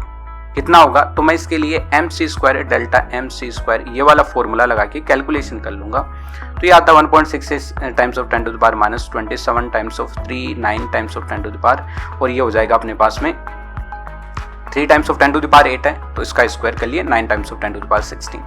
कितना होगा, तो मैं इसके लिए mc² डेल्टा mc² ये वाला फॉर्मूला लगा के कैलकुलेशन कर लूंगा. तो ये आता है 1.66 times of 10⁻⁻27 times of 3 9 times of 10 और ये हो जाएगा अपने पास में 3 टाइम्स ऑफ 10⁸ है, तो इसका स्क्वायर कर लिए 9 टाइम्स ऑफ 10⁻16.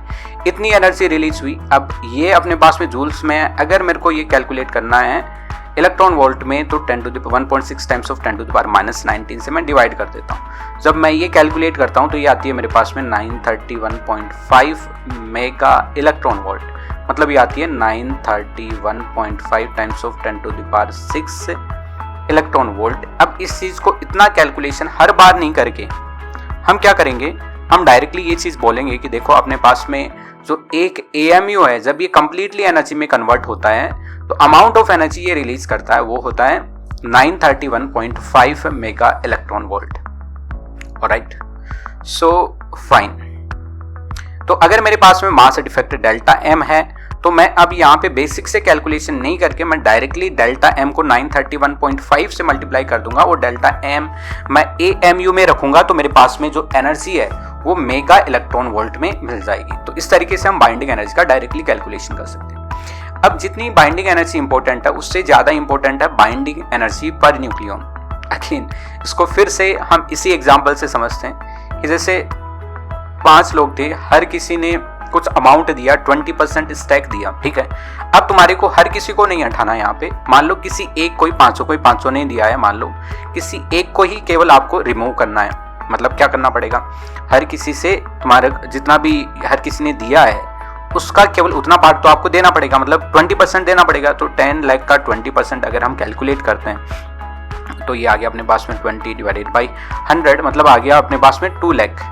इतनी एनर्जी रिलीज हुई. अब ये अपने पास में जूल्स में है. अगर मेरे को ये कैलकुलेट करना है इलेक्ट्रॉन वोल्ट में, तो 1.6 टाइम्स ऑफ 10⁻⁻19 से मैं डिवाइड कर देता हूँ. जब मैं ये कैलकुलेट करता हूँ तो ये आती है मेरे पास में 931.5 मेगा इलेक्ट्रॉन वोल्ट. मतलब ये आती है 931.5 टाइम्स ऑफ 10⁶ इलेक्ट्रॉन वोल्ट. अब इस चीज को इतना कैलकुलेशन हर बार नहीं करके हम क्या करेंगे, हम डायरेक्टली ये चीज बोलेंगे कि देखो अपने पास में जो एक AMU है, जब ये कंप्लीटली एनर्जी में कन्वर्ट होता है तो अमाउंट ऑफ एनर्जी ये रिलीज करता है वो होता है 931.5 mega electron volt. Alright, so fine. तो अगर मेरे पास में मास डिफेक्ट डेल्टा M है, तो मैं अब यहाँ पे बेसिक से कैलकुलेशन नहीं करके मैं डायरेक्टली डेल्टा M को 931.5 से मल्टीप्लाई कर दूंगा और डेल्टा M मैं AMU में रखूंगा, तो मेरे पास में जो एनर्जी है वो मेगा इलेक्ट्रॉन वोल्ट में मिल जाएगी. तो इस तरीके से हम बाइंडिंग एनर्जी का डायरेक्टली कैलकुलेशन कर सकते हैं. अब जितनी बाइंडिंग एनर्जी इंपॉर्टेंट है उससे ज्यादा इंपॉर्टेंट है binding energy per nucleon. Again इसको फिर से हम इसी एग्जाम्पल से समझते हैं कि जैसे 5 लोग थे, हर किसी ने कुछ अमाउंट दिया, 20% स्टैक दिया. ठीक है, अब तुम्हारे को हर किसी को नहीं हटाना. यहाँ पे मान लो किसी एक कोई 500 नहीं दिया है, मान लो किसी एक को ही केवल आपको रिमूव करना है. मतलब क्या करना पड़ेगा, हर किसी से तुम्हारे जितना भी हर किसी ने दिया है उसका केवल उतना पार्ट तो आपको देना पड़ेगा, मतलब 20% देना पड़ेगा. तो 10 लाख का 20% अगर हम कैलकुलेट करते हैं तो ये आ गया अपने पास में 20 डिवाइडेड बाई 100, मतलब आ गया अपने पास में 2 लाख.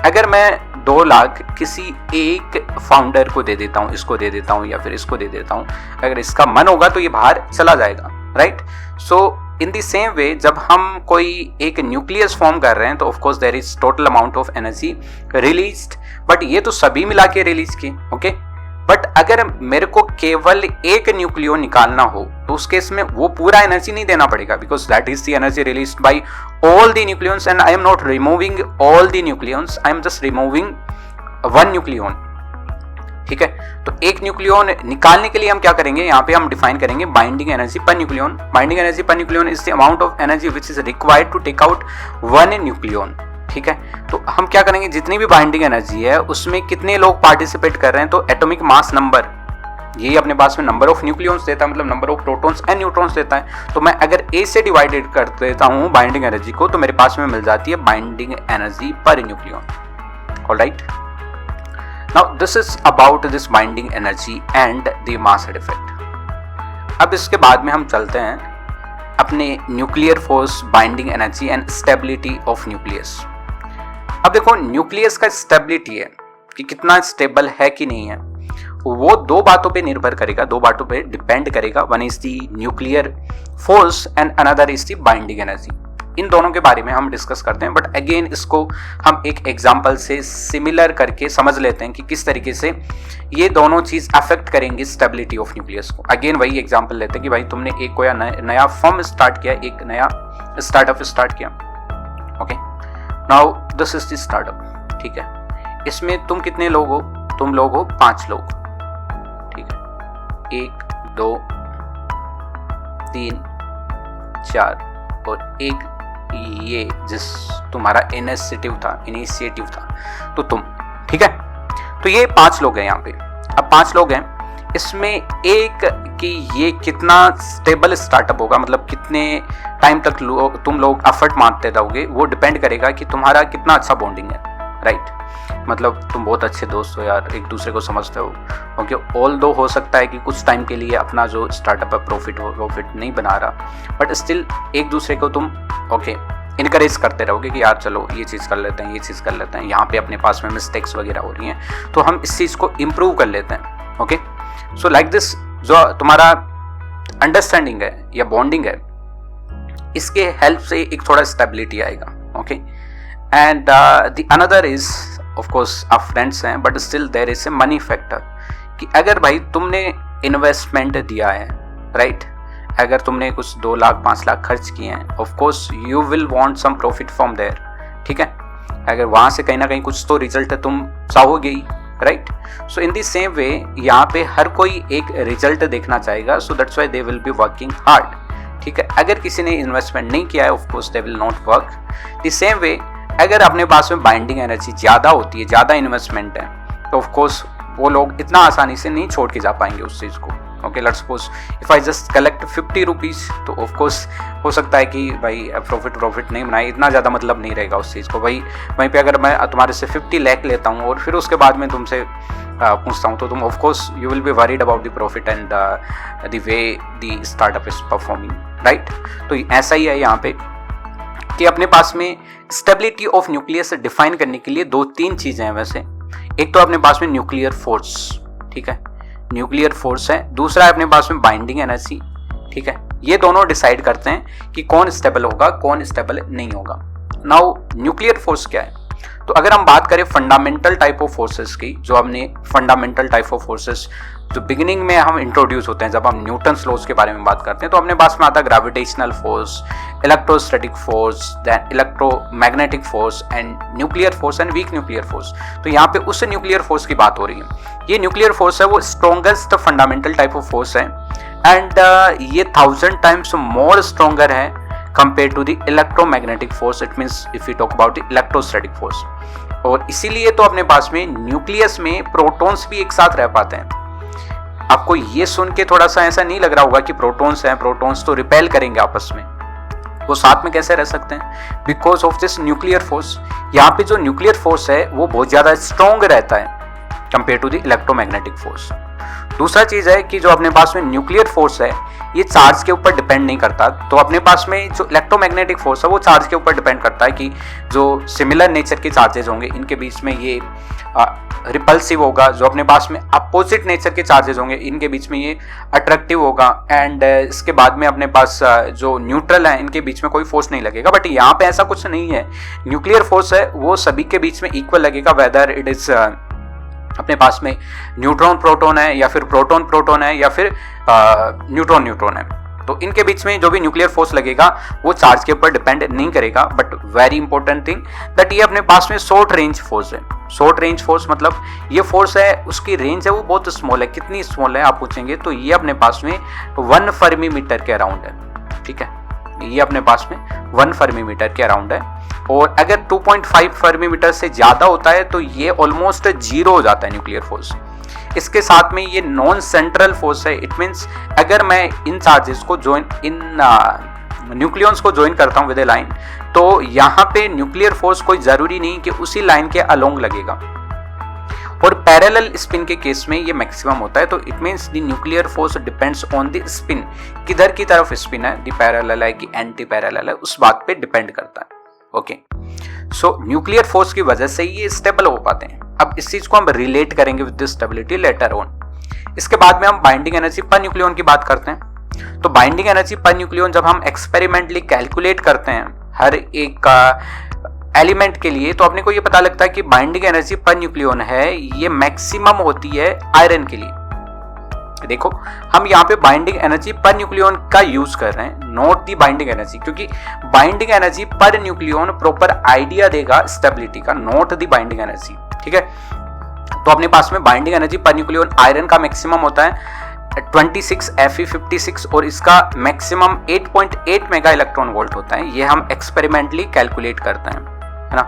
अगर मैं 2 लाख किसी एक फाउंडर को दे देता हूँ, इसको दे देता हूँ या फिर इसको दे देता हूँ, अगर इसका मन होगा तो ये बाहर चला जाएगा. Right, so in the same वे जब हम कोई एक न्यूक्लियस फॉर्म कर रहे हैं तो of course there is total amount of energy released, but ये तो सभी मिला के रिलीज की. ओके, बट अगर मेरे को केवल एक न्यूक्लियन निकालना हो तो उस केस में वो पूरा एनर्जी नहीं देना पड़ेगा, because that is the energy released by all the nucleons and I am not removing all the nucleons, I am just removing 1 nucleon. ठीक है, तो एक न्यूक्लियन निकालने के लिए हम क्या करेंगे, यहाँ पे हम डिफाइन करेंगे binding energy per nucleon. Binding energy per nucleon is the amount of energy which is required to take out 1 nucleon. ठीक है, तो हम क्या करेंगे, जितनी भी बाइंडिंग एनर्जी है उसमें कितने लोग पार्टिसिपेट कर रहे हैं, तो एटॉमिक मास नंबर ये अपने पास में नंबर ऑफ न्यूक्लियंस देता है, मतलब number of protons and neutrons देता है. तो मैं अगर A से डिवाइडेड कर देता हूँ बाइंडिंग एनर्जी को, तो मेरे पास में मिल जाती है binding energy per nucleon. Alright, now this is about this binding energy and the mass defect. अब इसके बाद में हम चलते हैं अपने nuclear force, binding energy and stability of nucleus. अब देखो न्यूक्लियस का स्टेबिलिटी है, कि कितना स्टेबल है कि नहीं है, वो दो बातों पे निर्भर करेगा, दो बातों पे डिपेंड करेगा। One is the nuclear force and another is the binding energy. इन दोनों के बारे में हम डिस्कस करते हैं, बट अगेन इसको हम एक एग्जांपल से सिमिलर करके समझ लेते हैं कि किस तरीके से ये दोनों चीज अफेक्ट करेंगी स्टेबिलिटी ऑफ न्यूक्लियस को। अगेन वही एग्जांपल लेते हैं कि भाई तुमने एक कोई नया फर्म स्टार्ट किया, एक नया स्टार्टअप स्टार्ट किया। Okay, now this is the startup, ठीक है। इसमें तुम कितने लोग हो? तुम लोग हो 5 लोग, ठीक है। 1 2 3 4 और एक ये जिस तुम्हारा इनिशिएटिव था तो तुम, ठीक है। तो ये 5 लोग हैं यहाँ पे। अब 5 लोग हैं, इसमें एक कि ये कितना स्टेबल स्टार्टअप होगा, मतलब कितने टाइम तक तुम लोग एफर्ट मारते रहोगे, वो डिपेंड करेगा कि तुम्हारा कितना अच्छा बॉन्डिंग है, राइट। मतलब तुम बहुत अच्छे दोस्त हो यार, एक दूसरे को समझते हो। ओके, ऑल दो हो सकता है कि कुछ टाइम के लिए अपना जो स्टार्टअप है प्रॉफिट नहीं बना रहा, बट स्टिल एक दूसरे को तुम इनकरेज करते रहोगे कि यार चलो ये चीज़ कर लेते हैं, ये चीज़ कर लेते हैं, यहाँ पे अपने पास में मिस्टेक्स वगैरह हो रही हैं तो हम इस चीज़ को इम्प्रूव कर लेते हैं। ओके, सो लाइक दिस जो तुम्हारा अंडरस्टैंडिंग है या बॉन्डिंग है, इसके हेल्प से एक थोड़ा स्टेबिलिटी आएगा। Okay, and the another is of course आप फ्रेंड्स हैं, but still there is a money factor कि अगर भाई तुमने इन्वेस्टमेंट दिया है, राइट, अगर तुमने कुछ 2 लाख 5 लाख खर्च किए हैं, of course you will want some profit from there, ठीक है। अगर वहां से कहीं ना कहीं कुछ तो रिजल्ट है तुम चाहोगे ही, right. So in the same way यहाँ पे हर कोई एक रिजल्ट देखना चाहेगा, so that's why they will be working hard, ठीक है। अगर किसी ने इन्वेस्टमेंट नहीं किया है, of course they will not work the same way. अगर अपने पास में बाइंडिंग एनर्जी ज़्यादा होती है, ज़्यादा इन्वेस्टमेंट है, तो ऑफ कोर्स वो लोग इतना आसानी से नहीं छोड़ के जा पाएंगे उस चीज़ को। Okay, let's suppose if I just collect 50 rupees, तो ऑफ कोर्स हो सकता है कि भाई प्रॉफिट नहीं बनाए, इतना ज़्यादा मतलब नहीं रहेगा उस चीज़ को। भाई वहीं पे अगर मैं तुम्हारे से 50 लाख लेता हूँ और फिर उसके बाद में तुमसे पूछता हूँ, तो तुम of course you will be worried about the profit and the way the startup is performing, right. तो ऐसा ही है यहाँ पे कि अपने पास में स्टेबिलिटी ऑफ न्यूक्लियस डिफाइन करने के लिए 2-3 चीज़ें हैं वैसे। एक तो अपने पास में न्यूक्लियर फोर्स, ठीक है, न्यूक्लियर फोर्स है। दूसरा है अपने पास में बाइंडिंग एनर्जी, ठीक है। ये दोनों डिसाइड करते हैं कि कौन स्टेबल होगा, कौन स्टेबल नहीं होगा। नाउ न्यूक्लियर फोर्स क्या है? तो अगर हम बात करें फंडामेंटल टाइप ऑफ फोर्सेस की, जो हमने फंडामेंटल टाइप ऑफ फोर्सेस जो बिगिनिंग में हम इंट्रोड्यूस होते हैं, जब हम न्यूटन्स लॉज के बारे में बात करते हैं, तो अपने पास में आता है gravitational force, electrostatic force, then electromagnetic force and nuclear force and weak nuclear force. तो यहाँ पे उस न्यूक्लियर फोर्स की बात हो रही है। ये न्यूक्लियर फोर्स है वो strongest fundamental type of force है, एंड ये 1000 टाइम्स मोर स्ट्रॉन्गर है compare to the electromagnetic force. It means if you talk about the electrostatic force. और इसीलिए तो अपने पास में न्यूक्लियस में प्रोटॉन्स भी एक साथ रह पाते हैं। आपको ये सुन के थोड़ा सा ऐसा नहीं लग रहा होगा कि प्रोटॉन्स हैं, प्रोटॉन्स तो रिपेल करेंगे आपस में, वो साथ में कैसे रह सकते हैं? Because of this nuclear force. यहाँ पे जो न्यूक्लियर फोर्स है वो बहुत ज्यादा स्ट्रॉन्ग रहता है compare to the electromagnetic force. दूसरा चीज है कि जो अपने पास में न्यूक्लियर फोर्स है ये चार्ज के ऊपर डिपेंड नहीं करता। तो अपने पास में जो इलेक्ट्रोमैग्नेटिक फोर्स है वो चार्ज के ऊपर डिपेंड करता है कि जो सिमिलर नेचर के चार्जेस होंगे इनके बीच में ये रिपल्सिव होगा, जो अपने पास में अपोजिट नेचर के चार्जेस होंगे इनके बीच में ये अट्रैक्टिव होगा, एंड इसके बाद में अपने पास जो न्यूट्रल है इनके बीच में कोई फोर्स नहीं लगेगा। बट यहाँ पे ऐसा कुछ नहीं है। न्यूक्लियर फोर्स है वो सभी के बीच में इक्वल लगेगा, वेदर इट इज अपने पास में न्यूट्रॉन प्रोटॉन है या फिर प्रोटॉन प्रोटॉन है या फिर न्यूट्रॉन न्यूट्रॉन है। तो इनके बीच में जो भी न्यूक्लियर फोर्स लगेगा वो चार्ज के ऊपर डिपेंड नहीं करेगा। But very important thing that ये अपने पास में शॉर्ट रेंज फोर्स है। शॉर्ट रेंज फोर्स मतलब ये फोर्स है उसकी रेंज है वो बहुत स्मॉल है। कितनी स्मॉल है आप पूछेंगे, तो ये अपने पास में 1 फर्मी मीटर के अराउंड है, ठीक है। ये अपने पास में 1 फर्मी मीटर के अराउंड है, और अगर 2.5 फर्मी मीटर से ज्यादा होता है तो ये ऑलमोस्ट 0 हो जाता है न्यूक्लियर फोर्स। इसके साथ में ये नॉन सेंट्रल फोर्स है। इट मीन्स अगर मैं इन चार्जेस को इन न्यूक्लियंस को ज्वाइन करता हूं विद ए लाइन, तो यहाँ पे न्यूक्लियर फोर्स कोई जरूरी नहीं कि उसी लाइन के अलोंग लगेगा। और पैरेलल स्पिन के केस में ये मैक्सिमम होता है। तो it means the nuclear force depends on the spin, किधर की तरफ स्पिन है, द पैरेलल है कि एंटी पैरेलल है, उस बात पे डिपेंड करता है। ओके सो न्यूक्लियर फोर्स की वजह से ये स्टेबल हो पाते हैं। अब इस चीज को हम रिलेट करेंगे with this stability later on. इसके बाद में हम बाइंडिंग एनर्जी पर न्यूक्लियन की बात करते हैं। तो बाइंडिंग एनर्जी पर न्यूक्लियन जब हम एक्सपेरिमेंटली कैलकुलेट करते हैं हर एक का एलिमेंट के लिए, तो अपने को ये पता लगता है कि बाइंडिंग एनर्जी पर न्यूक्लियन है ये मैक्सिमम होती है आयरन के लिए। देखो हम यहाँ पे बाइंडिंग एनर्जी पर न्यूक्लियन का यूज कर रहे हैं, नॉट दी बाइंडिंग एनर्जी, क्योंकि binding energy per nucleon proper idea देगा स्टेबिलिटी का, नॉट दी बाइंडिंग एनर्जी। ठीक है, तो अपने पास में binding energy per nucleon iron का मैक्सिमम होता है 26 Fe56 और इसका मैक्सिमम 8.8 मेगा इलेक्ट्रॉन वोल्ट होता है। ये हम एक्सपेरिमेंटली कैलकुलेट करते हैं, है ना।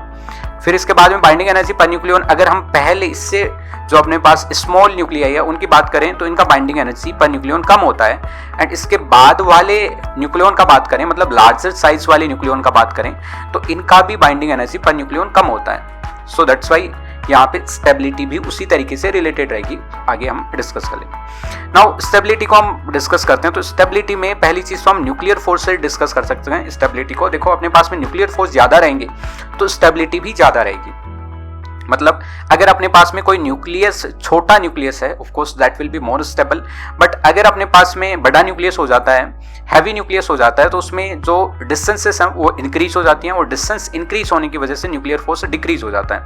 फिर इसके बाद में बाइंडिंग एनर्जी पर न्यूक्लियन, अगर हम पहले इससे जो अपने पास स्मॉल न्यूक्लियाई है उनकी बात करें तो इनका बाइंडिंग एनर्जी पर न्यूक्लियन कम होता है। एंड इसके बाद वाले न्यूक्लियन का बात करें, मतलब लार्जर साइज वाले न्यूक्लियन का बात करें, तो इनका भी बाइंडिंग एनर्जी पर न्यूक्लियन कम होता है। सो दैट्स वाई यहाँ पे स्टेबिलिटी भी उसी तरीके से रिलेटेड रहेगी। आगे हम डिस्कस कर लेंगे। नाउ स्टेबिलिटी को हम डिस्कस करते हैं। तो स्टेबिलिटी में पहली चीज तो हम न्यूक्लियर फोर्स से डिस्कस कर सकते हैं स्टेबिलिटी को। देखो अपने पास में न्यूक्लियर फोर्स ज्यादा रहेंगे तो स्टेबिलिटी भी ज्यादा रहेगी। मतलब अगर अपने पास में कोई न्यूक्लियस, छोटा न्यूक्लियस है, of course that will be more stable, but अगर अपने पास में बड़ा न्यूक्लियस हो जाता है, हैवी न्यूक्लियस हो जाता है, तो उसमें जो डिस्टेंसेस हैं वो इंक्रीज हो जाती हैं और डिस्टेंस इंक्रीज होने की वजह से न्यूक्लियर फोर्स डिक्रीज हो जाता है।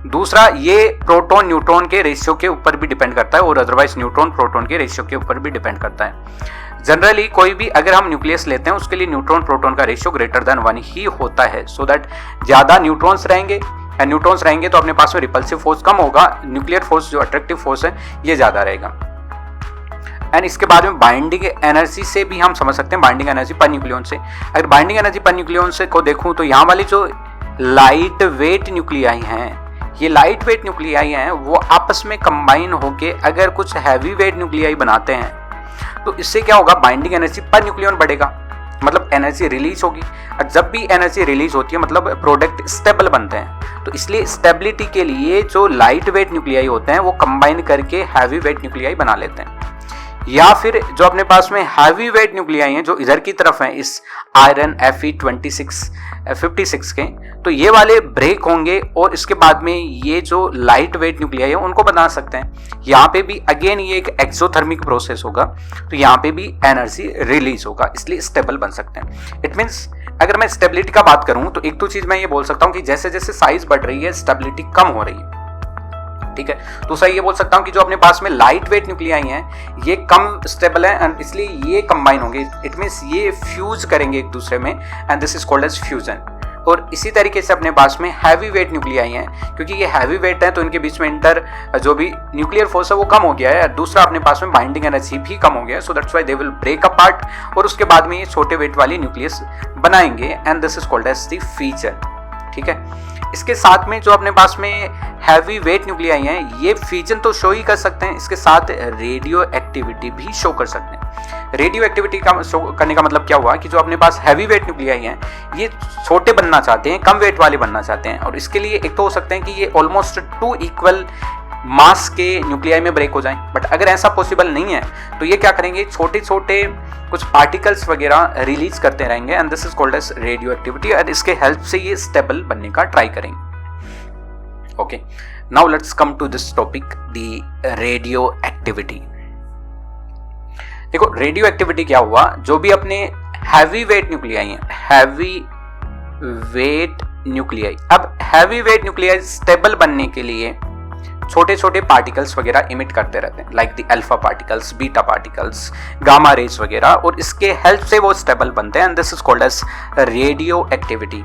दूसरा, ये प्रोटॉन न्यूट्रॉन के रेशियो के ऊपर भी डिपेंड करता है और अदरवाइज न्यूट्रॉन प्रोटॉन के रेशियो के ऊपर भी डिपेंड करता है। जनरली कोई भी अगर हम न्यूक्लियस लेते हैं उसके लिए न्यूट्रॉन प्रोटॉन का रेशियो ग्रेटर देन 1 ही होता है, सो दैट ज्यादा न्यूट्रॉन्स रहेंगे एंड न्यूट्रॉन्स रहेंगे तो अपने पास में रिपल्सिव फोर्स कम होगा, न्यूक्लियर फोर्स जो अट्रैक्टिव फोर्स है ये ज्यादा रहेगा। एंड इसके बाद में बाइंडिंग एनर्जी से भी हम समझ सकते हैं, बाइंडिंग एनर्जी पर न्यूक्लियन से। अगर बाइंडिंग एनर्जी पर न्यूक्लियन से को देखूं तो यहाँ वाली जो लाइट वेट न्यूक्लियाई हैं, ये लाइट वेट न्यूक्लियाई हैं वो आपस में कंबाइन होके अगर कुछ हैवी वेट न्यूक्लियाई बनाते हैं तो इससे क्या होगा, बाइंडिंग एनर्जी पर न्यूक्लियन बढ़ेगा, मतलब एनर्जी रिलीज होगी। और जब भी एनर्जी रिलीज होती है मतलब प्रोडक्ट स्टेबल बनते हैं। तो इसलिए स्टेबिलिटी के लिए जो लाइट वेट न्यूक्लियाई होते हैं वो कंबाइन करके हैवी वेट न्यूक्लियाई बना लेते हैं। या फिर जो अपने पास में हैवी वेट न्यूक्लियाई हैं जो इधर की तरफ हैं, इस आयरन Fe56 के, तो ये वाले ब्रेक होंगे और इसके बाद में ये जो लाइट वेट न्यूक्लियाई है उनको बना सकते हैं। यहाँ पे भी अगेन ये एक एक्सोथर्मिक प्रोसेस होगा, तो यहाँ पे भी एनर्जी रिलीज होगा, इसलिए स्टेबल बन सकते हैं। इट मीन्स अगर मैं स्टेबिलिटी का बात करूं तो एक तो चीज मैं ये बोल सकता हूं कि जैसे जैसे साइज बढ़ रही है स्टेबिलिटी कम हो रही है। ठीक है, दूसरा ये बोल सकता हूं कि जो अपने पास में लाइट वेट न्यूक्लियाई हैं ये कम स्टेबल है एंड इसलिए ये कंबाइन होंगे, इट मीन्स ये फ्यूज करेंगे एक दूसरे में and this is called as fusion. और इसी तरीके से अपने पास में हैवी वेट न्यूक्लियाई हैं, क्योंकि ये हैवी वेट है तो इनके बीच में इंटर जो भी न्यूक्लियर फोर्स है वो कम हो गया है। दूसरा अपने पास में बाइंडिंग एनर्जी भी कम हो गया है, so that's why they will break apart और उसके बाद में ये छोटे वेट वाली न्यूक्लियस बनाएंगे and this is called as the fusion. ठीक है, इसके साथ में जो अपने पास में हैवी वेट न्यूक्लियाई हैं ये फ्यूजन तो शो ही कर सकते हैं, इसके साथ रेडियो एक्टिविटी भी शो कर सकते हैं। रेडियो एक्टिविटी का शो करने का मतलब क्या हुआ कि जो अपने पास हैवी वेट न्यूक्लियाई हैं ये छोटे बनना चाहते हैं, कम वेट वाले बनना चाहते हैं, और इसके लिए एक तो हो सकते हैं कि ये ऑलमोस्ट 2 इक्वल मास के न्यूक्लियाई में ब्रेक हो जाएं। बट अगर ऐसा पॉसिबल नहीं है तो ये क्या करेंगे, छोटे छोटे कुछ पार्टिकल्स वगैरह रिलीज करते रहेंगे and this is called as radioactivity, और इसके हेल्प से ये स्टेबल बनने का ट्राई करेंगे। Okay, now let's come to this topic, the radioactivity. देखो रेडियो एक्टिविटी क्या हुआ, जो भी अपने हैवी वेट न्यूक्लियाई हैं, हैवी वेट न्यूक्लियाई, अब हैवी वेट न्यूक्लियाई स्टेबल बनने के लिए छोटे छोटे पार्टिकल्स वगैरह इमिट करते रहते हैं, like the alpha particles, beta particles, gamma rays वगैरह, और इसके हेल्प से वो स्टेबल बनते हैं and this is called as radioactivity.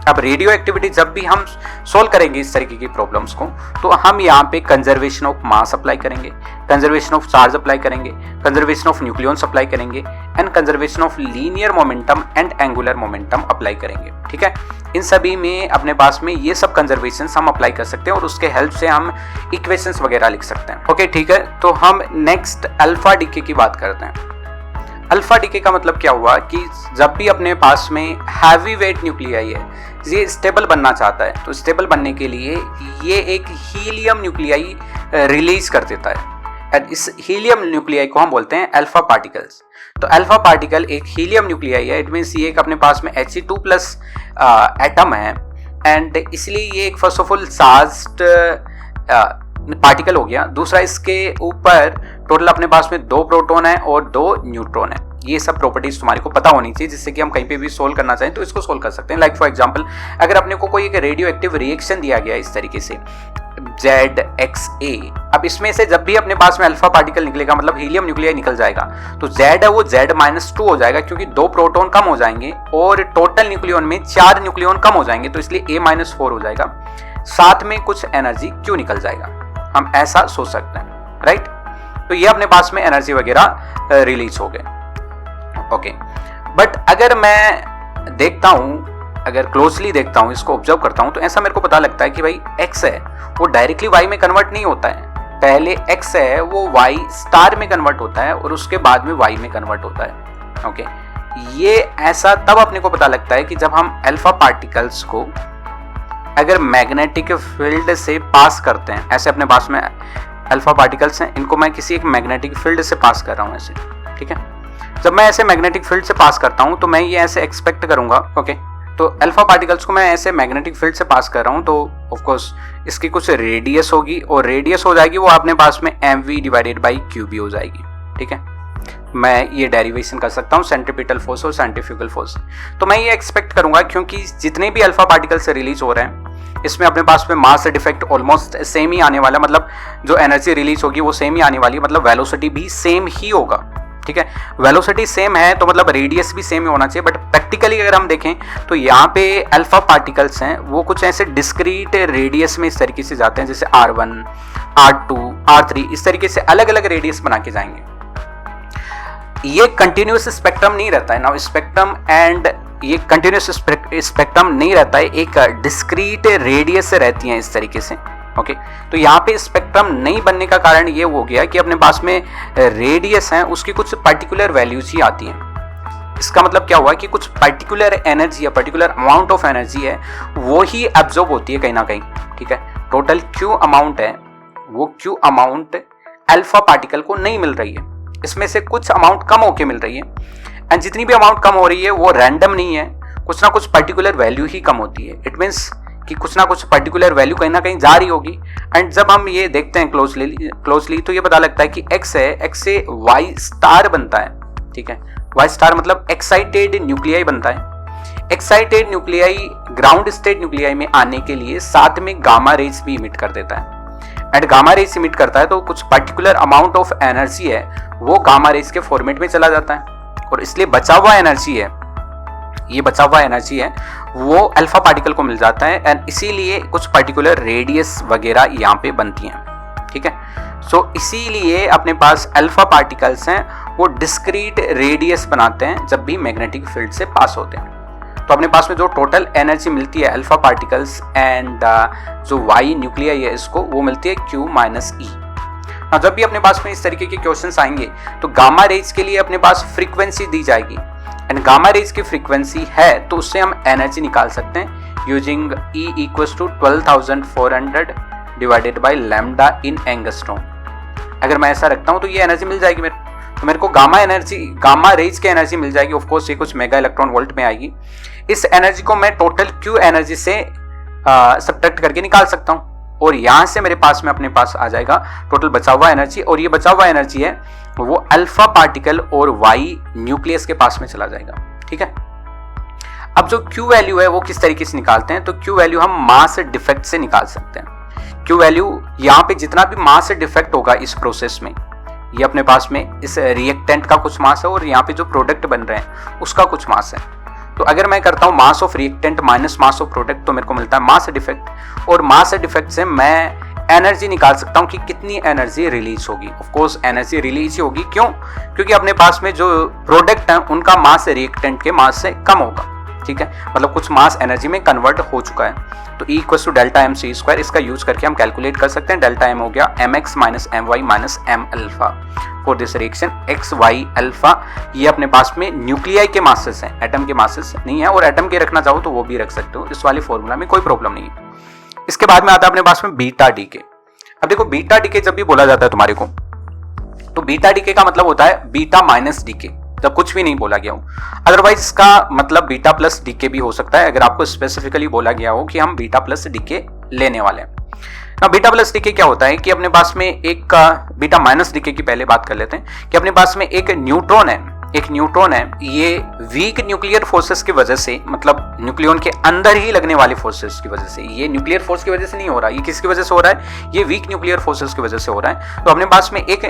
अब रेडियो एक्टिविटी जब भी हम सोल्व करेंगे इस तरीके की प्रॉब्लम्स को, तो हम यहाँ पे कंजर्वेशन ऑफ मास अप्लाई करेंगे, कंजर्वेशन ऑफ चार्ज अप्लाई करेंगे, कंजर्वेशन ऑफ न्यूक्लियॉन्स अप्लाई करेंगे and conservation of linear momentum and angular momentum apply करेंगे। ठीक है, इन सभी में अपने पास में ये सब कंजर्वेशन हम अप्लाई कर सकते हैं और उसके हेल्प से हम इक्वेशंस वगैरह लिख सकते हैं। ओके ठीक है, तो हम नेक्स्ट अल्फा डीके की बात करते हैं। अल्फा डीके का मतलब क्या हुआ कि जब भी अपने पास में हैवी वेट न्यूक्लियाई है, ये स्टेबल बनना चाहता है, तो स्टेबल बनने के लिए ये एक हीलियम न्यूक्लियाई रिलीज कर देता है एंड इस हीलियम न्यूक्लियाई को हम बोलते हैं अल्फा पार्टिकल्स। तो अल्फा पार्टिकल एक हीलियम न्यूक्लियाई है, इट मीन्स ये एक अपने पास में He2+ एटम है एंड इसलिए ये एक first of all charged particle हो गया। दूसरा, इसके ऊपर टोटल अपने पास में 2 प्रोटॉन है और 2 न्यूट्रॉन है। ये सब प्रॉपर्टीज तुम्हारे को पता होनी चाहिए, जिससे कि हम कहीं पे भी सोल्व करना चाहें तो इसको सोल्व कर सकते हैं। लाइक फॉर एग्जांपल, अगर अपने को कोई एक रेडियो एक्टिव रिएक्शन दिया गया इस तरीके से ZXA, अब इसमें से जब भी अपने पास में अल्फा पार्टिकल निकलेगा, मतलब हीलियम न्यूक्लियाई निकल जाएगा, तो Z है वो Z-2 हो जाएगा, क्योंकि 2 प्रोटॉन कम हो जाएंगे और टोटल न्यूक्लियन में 4 न्यूक्लियन कम हो जाएंगे, तो इसलिए A-4 हो जाएगा। साथ में कुछ एनर्जी क्यों निकल जाएगा, हम ऐसा सोच सकते हैं, राइट। तो ये अपने पास में एनर्जी वगैरह रिलीज हो गए। ओके, बट अगर मैं देखता हूं, अगर क्लोजली देखता हूं, इसको ऑब्जर्व करता हूं, तो ऐसा मेरे को पता लगता है कि भाई X है वो डायरेक्टली Y में कन्वर्ट नहीं होता है। पहले X है वो Y स्टार में कन्वर्ट होता है और उसके बाद में Y में कन्वर्ट होता है। ओके, ये ऐसा तब अपने को पता लगता है कि जब हम अल्फा पार्टिकल्स को अगर मैग्नेटिक फील्ड से पास करते हैं, ऐसे अपने पास में अल्फा पार्टिकल्स हैं, इनको मैं किसी एक मैग्नेटिक फील्ड से पास कर रहा हूं ऐसे, ठीक है। जब मैं ऐसे मैग्नेटिक फील्ड से पास करता हूं तो मैं ये ऐसे एक्सपेक्ट करूंगा, ओके, तो अल्फा पार्टिकल्स को मैं ऐसे मैग्नेटिक फील्ड से पास कर रहा हूं, तो ऑफ कोर्स इसकी कुछ रेडियस होगी और रेडियस हो जाएगी वो अपने पास में mv/qb हो जाएगी, ठीक है। मैं ये डेरिवेशन कर सकता हूँ सेंट्रीपिटल फोर्स और सेंट्रीफ्यूगल फोर्स। तो मैं ये एक्सपेक्ट करूंगा, क्योंकि जितने भी अल्फा पार्टिकल से रिलीज हो रहे हैं इसमें अपने पास में मास डिफेक्ट ऑलमोस्ट सेम ही आने वाला है, मतलब जो एनर्जी रिलीज होगी वो सेम ही आने वाली है, मतलब वेलोसिटी भी सेम ही होगा, ठीक है। वेलोसिटी सेम है तो मतलब रेडियस भी सेम ही होना चाहिए। बट प्रैक्टिकली अगर हम देखें तो यहाँ पे अल्फा पार्टिकल्स हैं वो कुछ ऐसे डिस्क्रीट रेडियस में इस तरीके से जाते हैं, जैसे R1, R2, R3, इस तरीके से अलग अलग रेडियस बना के जाएंगे। ये कंटिन्यूस स्पेक्ट्रम नहीं रहता है ना, स्पेक्ट्रम एंड ये कंटिन्यूस स्पेक्ट्रम नहीं रहता है, एक डिस्क्रीट रेडियस से रहती हैं इस तरीके से। ओके, तो यहाँ पे स्पेक्ट्रम नहीं बनने का कारण ये हो गया कि अपने पास में रेडियस है उसकी कुछ पर्टिकुलर वैल्यूज ही आती हैं। इसका मतलब क्या हुआ कि कुछ पर्टिकुलर एनर्जी या पर्टिकुलर अमाउंट ऑफ एनर्जी है वो ही एब्जॉर्ब होती है कहीं ना कहीं, ठीक है। टोटल क्यू अमाउंट है वो क्यू अमाउंट अल्फा पार्टिकल को नहीं मिल रही है, इसमें से कुछ अमाउंट कम होके मिल रही है। एंड जितनी भी अमाउंट कम हो रही है वो रैंडम नहीं है, कुछ ना कुछ पर्टिकुलर वैल्यू ही कम होती है। इट मीन्स कि कुछ ना कुछ पर्टिकुलर वैल्यू कहीं ना कहीं जा रही होगी। एंड जब हम ये देखते हैं क्लोजली तो ये पता लगता है कि x है, x से y स्टार बनता है, ठीक है। y स्टार मतलब एक्साइटेड न्यूक्लियाई बनता है। Excited nuclei ground state nuclei में आने के लिए साथ में गामा रेज भी इमिट कर देता है। एंड गामा रेज इमिट करता है तो कुछ पर्टिकुलर अमाउंट ऑफ एनर्जी है वो गामा रेज के फॉर्मेट में चला जाता है, और इसलिए बचा हुआ एनर्जी है, ये बचा हुआ एनर्जी है वो अल्फा पार्टिकल को मिल जाता है। एंड इसीलिए कुछ पर्टिकुलर रेडियस वगैरह यहाँ पे बनती हैं, ठीक है। सो इसीलिए अपने पास अल्फा पार्टिकल्स हैं वो डिस्क्रीट रेडियस बनाते हैं जब भी मैग्नेटिक फील्ड से पास होते हैं। तो अपने पास में जो टोटल एनर्जी मिलती है अल्फा पार्टिकल्स एंड जो वाई न्यूक्लियाई है इसको, वो मिलती है Q-E। जब भी अपने पास में इस तरीके के क्वेश्चंस आएंगे तो गामा रेज के लिए अपने पास फ्रीक्वेंसी दी जाएगी, एंड गामा रेज की फ्रीक्वेंसी है तो उससे हम एनर्जी निकाल सकते हैं using E = 12,400 divided by lambda in angstrom. अगर मैं ऐसा रखता हूं तो ये एनर्जी मिल जाएगी मेरे को गामा रेज की एनर्जी मिल जाएगी। ऑफ कोर्स ये कुछ मेगा इलेक्ट्रॉन वोल्ट में आएगी। इस एनर्जी को मैं टोटल क्यू एनर्जी से सब्ट्रैक्ट करके निकाल सकता हूं, और यहां से मेरे पास में अपने पास आ जाएगा टोटल बचा हुआ एनर्जी, और ये बचा हुआ एनर्जी है वो अल्फा पार्टिकल और वाई न्यूक्लियस के पास में चला जाएगा, ठीक है। अब जो क्यू वैल्यू है वो किस तरीके से निकालते हैं, तो क्यू वैल्यू हम मास डिफेक्ट से निकाल सकते हैं। क्यू वैल्यू यहाँ पे जितना भी मास डिफेक्ट होगा इस प्रोसेस में, ये अपने पास में इस रिएक्टेंट का कुछ मास है और यहाँ पे जो प्रोडक्ट बन रहे हैं उसका कुछ मास है। तो अगर मैं करता हूँ mass of reactant minus mass of product तो मेरे को मिलता है मास डिफेक्ट, और मास डिफेक्ट से मैं एनर्जी निकाल सकता हूँ कि कितनी एनर्जी रिलीज होगी। ऑफ कोर्स एनर्जी रिलीज ही होगी, क्यों? क्योंकि अपने पास में जो प्रोडक्ट है उनका मास रिएक्टेंट के मास से कम होगा, ठीक है। मतलब कुछ मास एनर्जी में कन्वर्ट हो चुका है। तो E = Δmc², इसका यूज करके हम कैलकुलेट कर सकते हैं। Δm हो गया mx - my - m alpha for this reaction. x y alpha ये अपने पास में न्यूक्लियाई के मासेस हैं, एटम के मासेस नहीं है, और एटम के रखना चाहो तो वो भी रख सकते हो, इस वाले फॉर्मूला में कोई प्रॉब्लम नहीं है। इसके बाद में आता है अपने पास में बीटा डीके। अब देखो बीटा डीके जब भी बोला जाता है तुम्हारे को, तो बीटा डीके का मतलब होता है बीटा माइनस डीके। जब कुछ भी नहीं बोला गया हो। अदरवाइज इसका मतलब बीटा प्लस डीके भी हो सकता है, अगर आपको स्पेसिफिकली बोला गया हो कि हम बीटा प्लस डीके लेने वाले हैं। ना बीटा प्लस डीके क्या होता है कि अपने पास में एक बीटा माइनस डीके की पहले बात कर लेते हैं कि अपने पास में एक न्यूट्रॉन है, ये वीक न्यूक्लियर फोर्सेस की वजह से, मतलब न्यूक्लियन के अंदर ही लगने वाली फोर्सेस की वजह से, ये न्यूक्लियर फोर्स की वजह से नहीं हो रहा, ये किसकी वजह से हो रहा है, ये वीक न्यूक्लियर फोर्सेस की वजह से हो रहा है। तो अपने पास में एक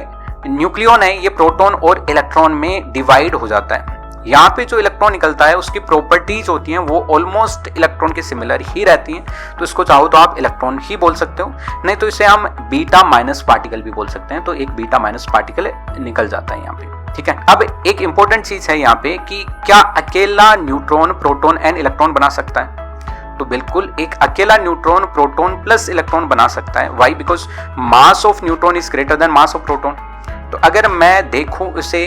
न्यूक्लियन है, ये प्रोटॉन और इलेक्ट्रॉन में डिवाइड हो जाता है। यहाँ पे जो इलेक्ट्रॉन निकलता है उसकी प्रॉपर्टीज होती हैं वो ऑलमोस्ट इलेक्ट्रॉन के सिमिलर ही रहती हैं, तो इसको चाहो तो आप इलेक्ट्रॉन ही बोल सकते हो, नहीं तो इसे हम बीटा माइनस पार्टिकल भी बोल सकते हैं। तो एक बीटा माइनस पार्टिकल निकल जाता है यहाँ पे, ठीक है। अब एक इंपॉर्टेंट चीज है यहाँ पे कि क्या अकेला न्यूट्रॉन प्रोटॉन एंड इलेक्ट्रॉन बना सकता है? तो बिल्कुल एक अकेला न्यूट्रॉन प्रोटॉन प्लस इलेक्ट्रॉन बना सकता है। Why? Because mass of neutron is greater than mass of proton. तो अगर मैं देखूं इसे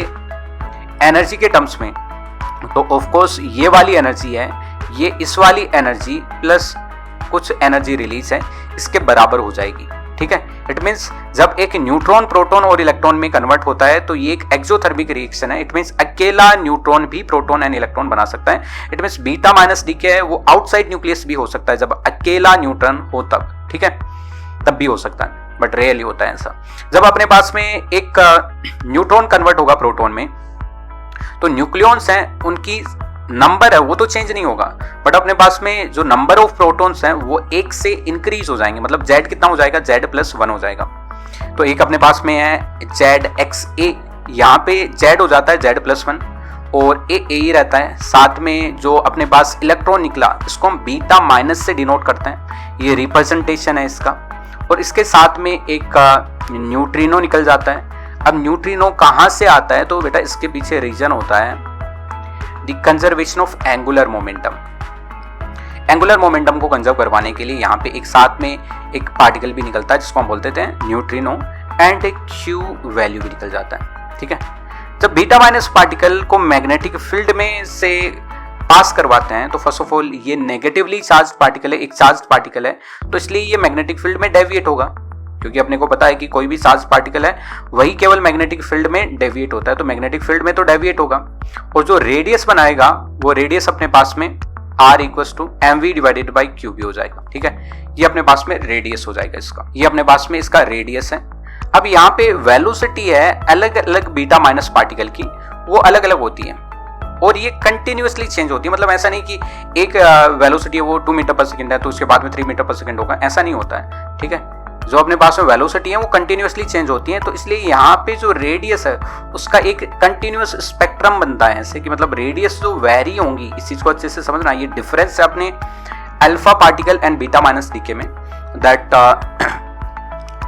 एनर्जी के टर्म्स में, तो ऑफ कोर्स ये वाली एनर्जी है, ये इस वाली एनर्जी प्लस कुछ एनर्जी रिलीज है, इसके बराबर हो जाएगी, ठीक है। इट मीन्स जब एक न्यूट्रॉन प्रोटॉन और इलेक्ट्रॉन में कन्वर्ट होता है तो ये एक एक्सोथर्मिक रिएक्शन है। इट मीन्स अकेला न्यूट्रॉन भी प्रोटॉन एंड इलेक्ट्रॉन बना सकता है। It means beta minus decay है वो आउटसाइड न्यूक्लियस भी हो सकता है, जब अकेला न्यूट्रॉन हो तब, ठीक है, तब भी हो सकता है, बट रेयरली होता है ऐसा। जब अपने पास में एक न्यूट्रॉन कन्वर्ट होगा प्रोटॉन में, तो न्यूक्लियॉन्स हैं उनकी नंबर है वो तो चेंज नहीं होगा, बट अपने पास में जो नंबर ऑफ प्रोटॉन्स हैं वो 1 से इंक्रीज हो जाएंगे। मतलब Z कितना हो जाएगा? Z+1 हो जाएगा। तो एक अपने पास में है ZXA, यहाँ पे Z हो जाता है Z+1 और A ही रहता है। साथ में जो अपने पास इलेक्ट्रॉन निकला इसको हम बीटा माइनस से डिनोट करते हैं, ये रिप्रेजेंटेशन है इसका। और इसके साथ में एक न्यूट्रिनो निकल जाता है। अब न्यूट्रिनो कहाँ से आता है? तो बेटा इसके पीछे रीजन होता है the conservation of angular momentum. Angular momentum को कंजर्व करवाने के लिए यहाँ पे एक साथ में एक पार्टिकल भी निकलता है जिसको हम बोलते थे न्यूट्रिनो, एंड एक Q वैल्यू भी निकल जाता है, ठीक है। जब बीटा माइनस पार्टिकल को मैग्नेटिक फील्ड में से पास करवाते हैं तो फर्स्ट ऑफ ऑल ये नेगेटिवली चार्ज पार्टिकल है, एक चार्ज पार्टिकल है, तो इसलिए ये मैग्नेटिक फील्ड में डेविएट होगा, क्योंकि अपने को पता है कि कोई भी चार्ज पार्टिकल है वही केवल मैग्नेटिक फील्ड में डेविएट होता है, तो मैग्नेटिक फील्ड में तो डेविएट होगा। और जो रेडियस बनाएगा वो रेडियस अपने पास में R = mv/q भी हो जाएगा, ठीक है। ये अपने पास में रेडियस हो जाएगा इसका, ये अपने पास में इसका रेडियस है। अब यहाँ पे वेलोसिटी है अलग अलग बीटा माइनस पार्टिकल की, वो अलग अलग होती है और ये कंटिन्यूअसली चेंज होती है। मतलब ऐसा नहीं कि एक वेलोसिटी है वो 2 मीटर पर सेकंड है तो उसके बाद में 3 मीटर पर सेकंड होगा, ऐसा नहीं होता है, ठीक है। जो अपने पास में वेलोसिटी है वो कंटिन्यूअसली चेंज होती है, तो इसलिए यहाँ पे जो रेडियस है उसका एक कंटिन्यूअस स्पेक्ट्रम बनता है ऐसे कि मतलब रेडियस जो वेरी होंगी, इस चीज को अच्छे से समझना। ये डिफरेंस है अपने alpha particle and beta minus decay में, दैट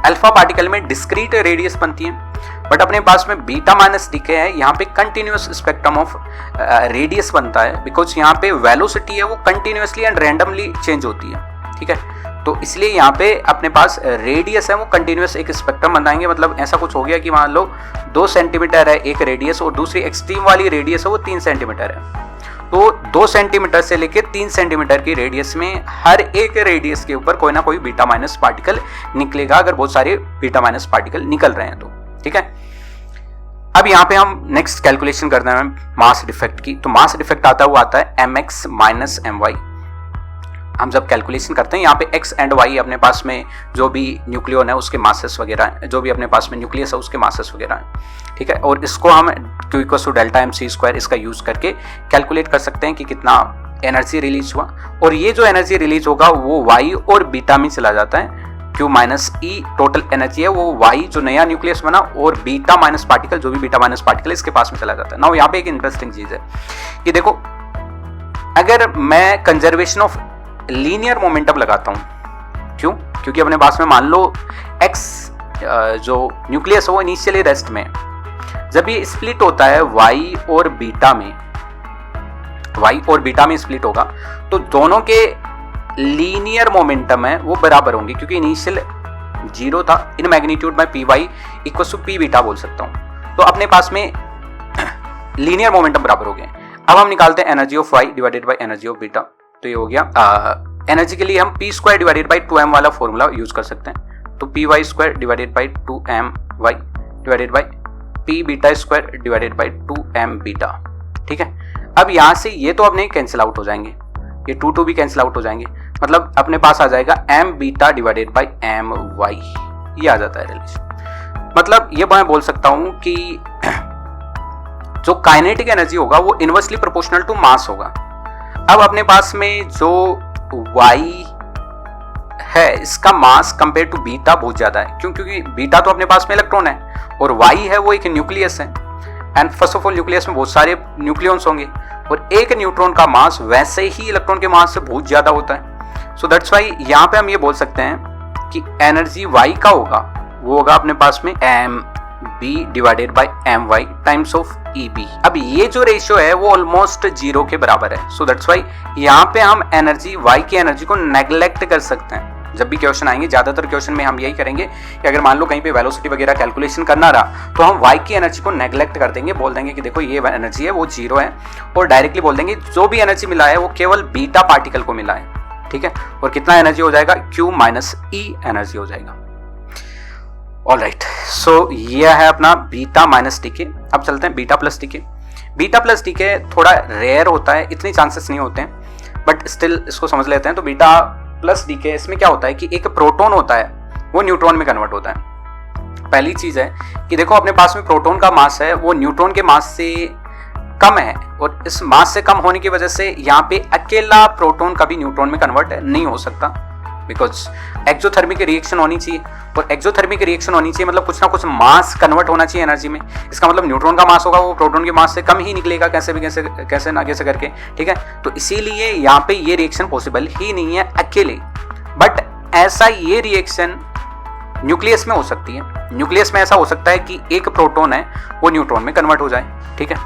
अल्फा पार्टिकल में डिस्क्रीट रेडियस बनती है, बट अपने पास में बीटा माइनस डीके है यहाँ पे कंटिन्यूअस स्पेक्ट्रम ऑफ रेडियस बनता है, बिकॉज यहाँ पे वेलोसिटी है वो कंटिन्यूअसली एंड रैंडमली चेंज होती है, ठीक है। तो इसलिए यहाँ पे अपने पास रेडियस है वो कंटिन्यूअस एक स्पेक्ट्रम बनाएंगे। मतलब ऐसा कुछ हो गया कि मान लो 2 सेंटीमीटर है एक रेडियस और दूसरी एक्सट्रीम वाली रेडियस है वो 3 सेंटीमीटर है, तो 2 सेंटीमीटर से लेकर 3 सेंटीमीटर की रेडियस में हर एक रेडियस के ऊपर कोई ना कोई बीटा माइनस पार्टिकल निकलेगा, अगर बहुत सारे बीटा माइनस पार्टिकल निकल रहे हैं तो, ठीक है। अब यहाँ पे हम नेक्स्ट कैलकुलेशन करते हैं मास डिफेक्ट की। तो मास डिफेक्ट आता है mx - my। हम जब कैलकुलेशन करते हैं यहाँ पे x एंड y अपने पास में जो भी न्यूक्लियन है उसके मासेस वगैरह हैं, जो भी अपने पास में न्यूक्लियस है उसके मासेस वगैरह हैं, ठीक है। और इसको हम Q = Δ(m)c² इसका यूज करके कैलकुलेट कर सकते हैं कि कितना एनर्जी रिलीज हुआ, और ये जो एनर्जी रिलीज होगा वो y और बीटा में चला जाता है। Q - E टोटल एनर्जी है वो y जो नया न्यूक्लियस बना और बीटा माइनस पार्टिकल जो भी बीटा माइनस पार्टिकल इसके पास में चला जाता है। नाउ यहाँ पे एक इंटरेस्टिंग चीज है, ये देखो अगर मैं कंजर्वेशन ऑफ लीनियर मोमेंटम लगाता हूं, क्यों? क्योंकि अपने पास में मान लो x जो न्यूक्लियस है वो इनिशियली रेस्ट में, जब ये स्प्लिट होता है y और बीटा में स्प्लिट होगा तो दोनों के लीनियर मोमेंटम है वो बराबर होंगे, क्योंकि इनिशियल 0 था। इन मैग्नीट्यूड में py = p बीटा बोल सकता हूं, तो अपने पास में लीनियर मोमेंटम बराबर हो गए। अब हम निकालते हैं energy of y / energy of beta. तो ये हो गया एनर्जी के लिए हम p² / 2m वाला फॉर्मूला यूज कर सकते हैं, तो py² / 2my / P beta square divided by 2m beta. ठीक है, अब यहाँ से ये तो अपने कैंसिल आउट हो जाएंगे, ये 2 भी कैंसिल आउट हो जाएंगे, मतलब अपने पास आ जाएगा m beta divided by m y, ये आ जाता है रिलेशन। मतलब ये मैं बोल सकता हूं कि जो काइनेटिक एनर्जी होगा वो इनवर्सली प्रोपोर्शनल टू मास होगा। अब अपने पास में जो y है इसका मास कंपेयर टू बीटा बहुत ज्यादा है, क्यों? क्योंकि बीटा तो अपने पास में इलेक्ट्रॉन है और y है वो एक न्यूक्लियस है, and first of all nucleus में बहुत सारे न्यूक्लियॉन्स होंगे और एक न्यूट्रॉन का मास वैसे ही इलेक्ट्रॉन के मास से बहुत ज्यादा होता है। सो दैट्स वाई यहाँ पे हम ये बोल सकते हैं कि एनर्जी y का होगा वो होगा अपने पास में m b divided by M Y times of E B. अब ये जो रेशियो है वो ऑलमोस्ट 0 के बराबर है। सो दैट्स वाई यहाँ पे हम एनर्जी y की एनर्जी को नेग्लेक्ट कर सकते हैं। जब भी क्वेश्चन आएंगे, ज्यादातर क्वेश्चन में हम यही करेंगे कि अगर मान लो कहीं पे वेलोसिटी वगैरह कैलकुलेशन करना रहा तो हम y की एनर्जी को नेग्लेक्ट कर देंगे, बोल देंगे कि देखो ये एनर्जी है वो 0 है, और डायरेक्टली बोल देंगे जो भी एनर्जी मिला है वो केवल बीटा पार्टिकल को मिला है। ठीक है, और कितना एनर्जी हो जाएगा, Q माइनस E एनर्जी हो जाएगा। ऑलराइट, सो ये है अपना बीटा माइनस डी के। अब चलते हैं बीटा प्लस डी के। बीटा प्लस डी के थोड़ा रेयर होता है, इतने चांसेस नहीं होते हैं, बट स्टिल इसको समझ लेते हैं। तो बीटा प्लस डी के इसमें क्या होता है कि एक प्रोटॉन होता है वो न्यूट्रॉन में कन्वर्ट होता है। पहली चीज है कि देखो अपने पास में प्रोटॉन का मास है वो न्यूट्रॉन के मास से कम है, और इस मास से कम होने की वजह से यहाँ पे अकेला प्रोटॉन कभी न्यूट्रॉन में कन्वर्ट नहीं हो सकता, बिकॉज एक्सोथर्मिक रिएक्शन होनी चाहिए, और एक्सोथर्मिक रिएक्शन होनी चाहिए मतलब कुछ ना कुछ मास कन्वर्ट होना चाहिए एनर्जी में। इसका मतलब न्यूट्रॉन का मास होगा वो प्रोटॉन के मास से कम ही निकलेगा, कैसे ना कैसे करके। ठीक है, तो इसीलिए यहाँ पे ये रिएक्शन पॉसिबल ही नहीं है अकेले, बट ऐसा ये रिएक्शन न्यूक्लियस में हो सकती है। न्यूक्लियस में ऐसा हो सकता है कि एक प्रोटॉन है वो न्यूट्रॉन में कन्वर्ट हो जाए। ठीक है,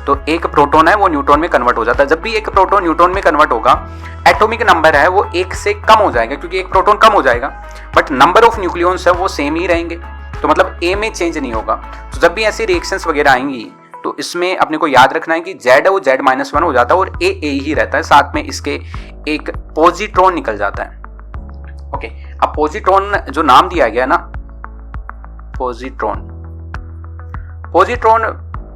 तो एक प्रोटॉन है वो न्यूट्रॉन में कन्वर्ट हो जाता है। जब भी एक प्रोटॉन न्यूट्रॉन में कन्वर्ट होगा, एटॉमिक नंबर है वो 1 से कम हो जाएगा, क्योंकि एक प्रोटॉन कम हो जाएगा, बट नंबर ऑफ न्यूक्लियॉन्स है वो सेम ही रहेंगे, तो मतलब ए में चेंज नहीं होगा। तो जब भी ऐसी रिएक्शंस वगैरह आएंगी तो इसमें अपने को याद रखना है कि Z है वो Z-1 हो जाता है और A ही रहता है, साथ में इसके एक पॉजिट्रॉन निकल जाता है। ओके, अब पॉजिट्रॉन जो नाम दिया गया ना, पॉजिट्रॉन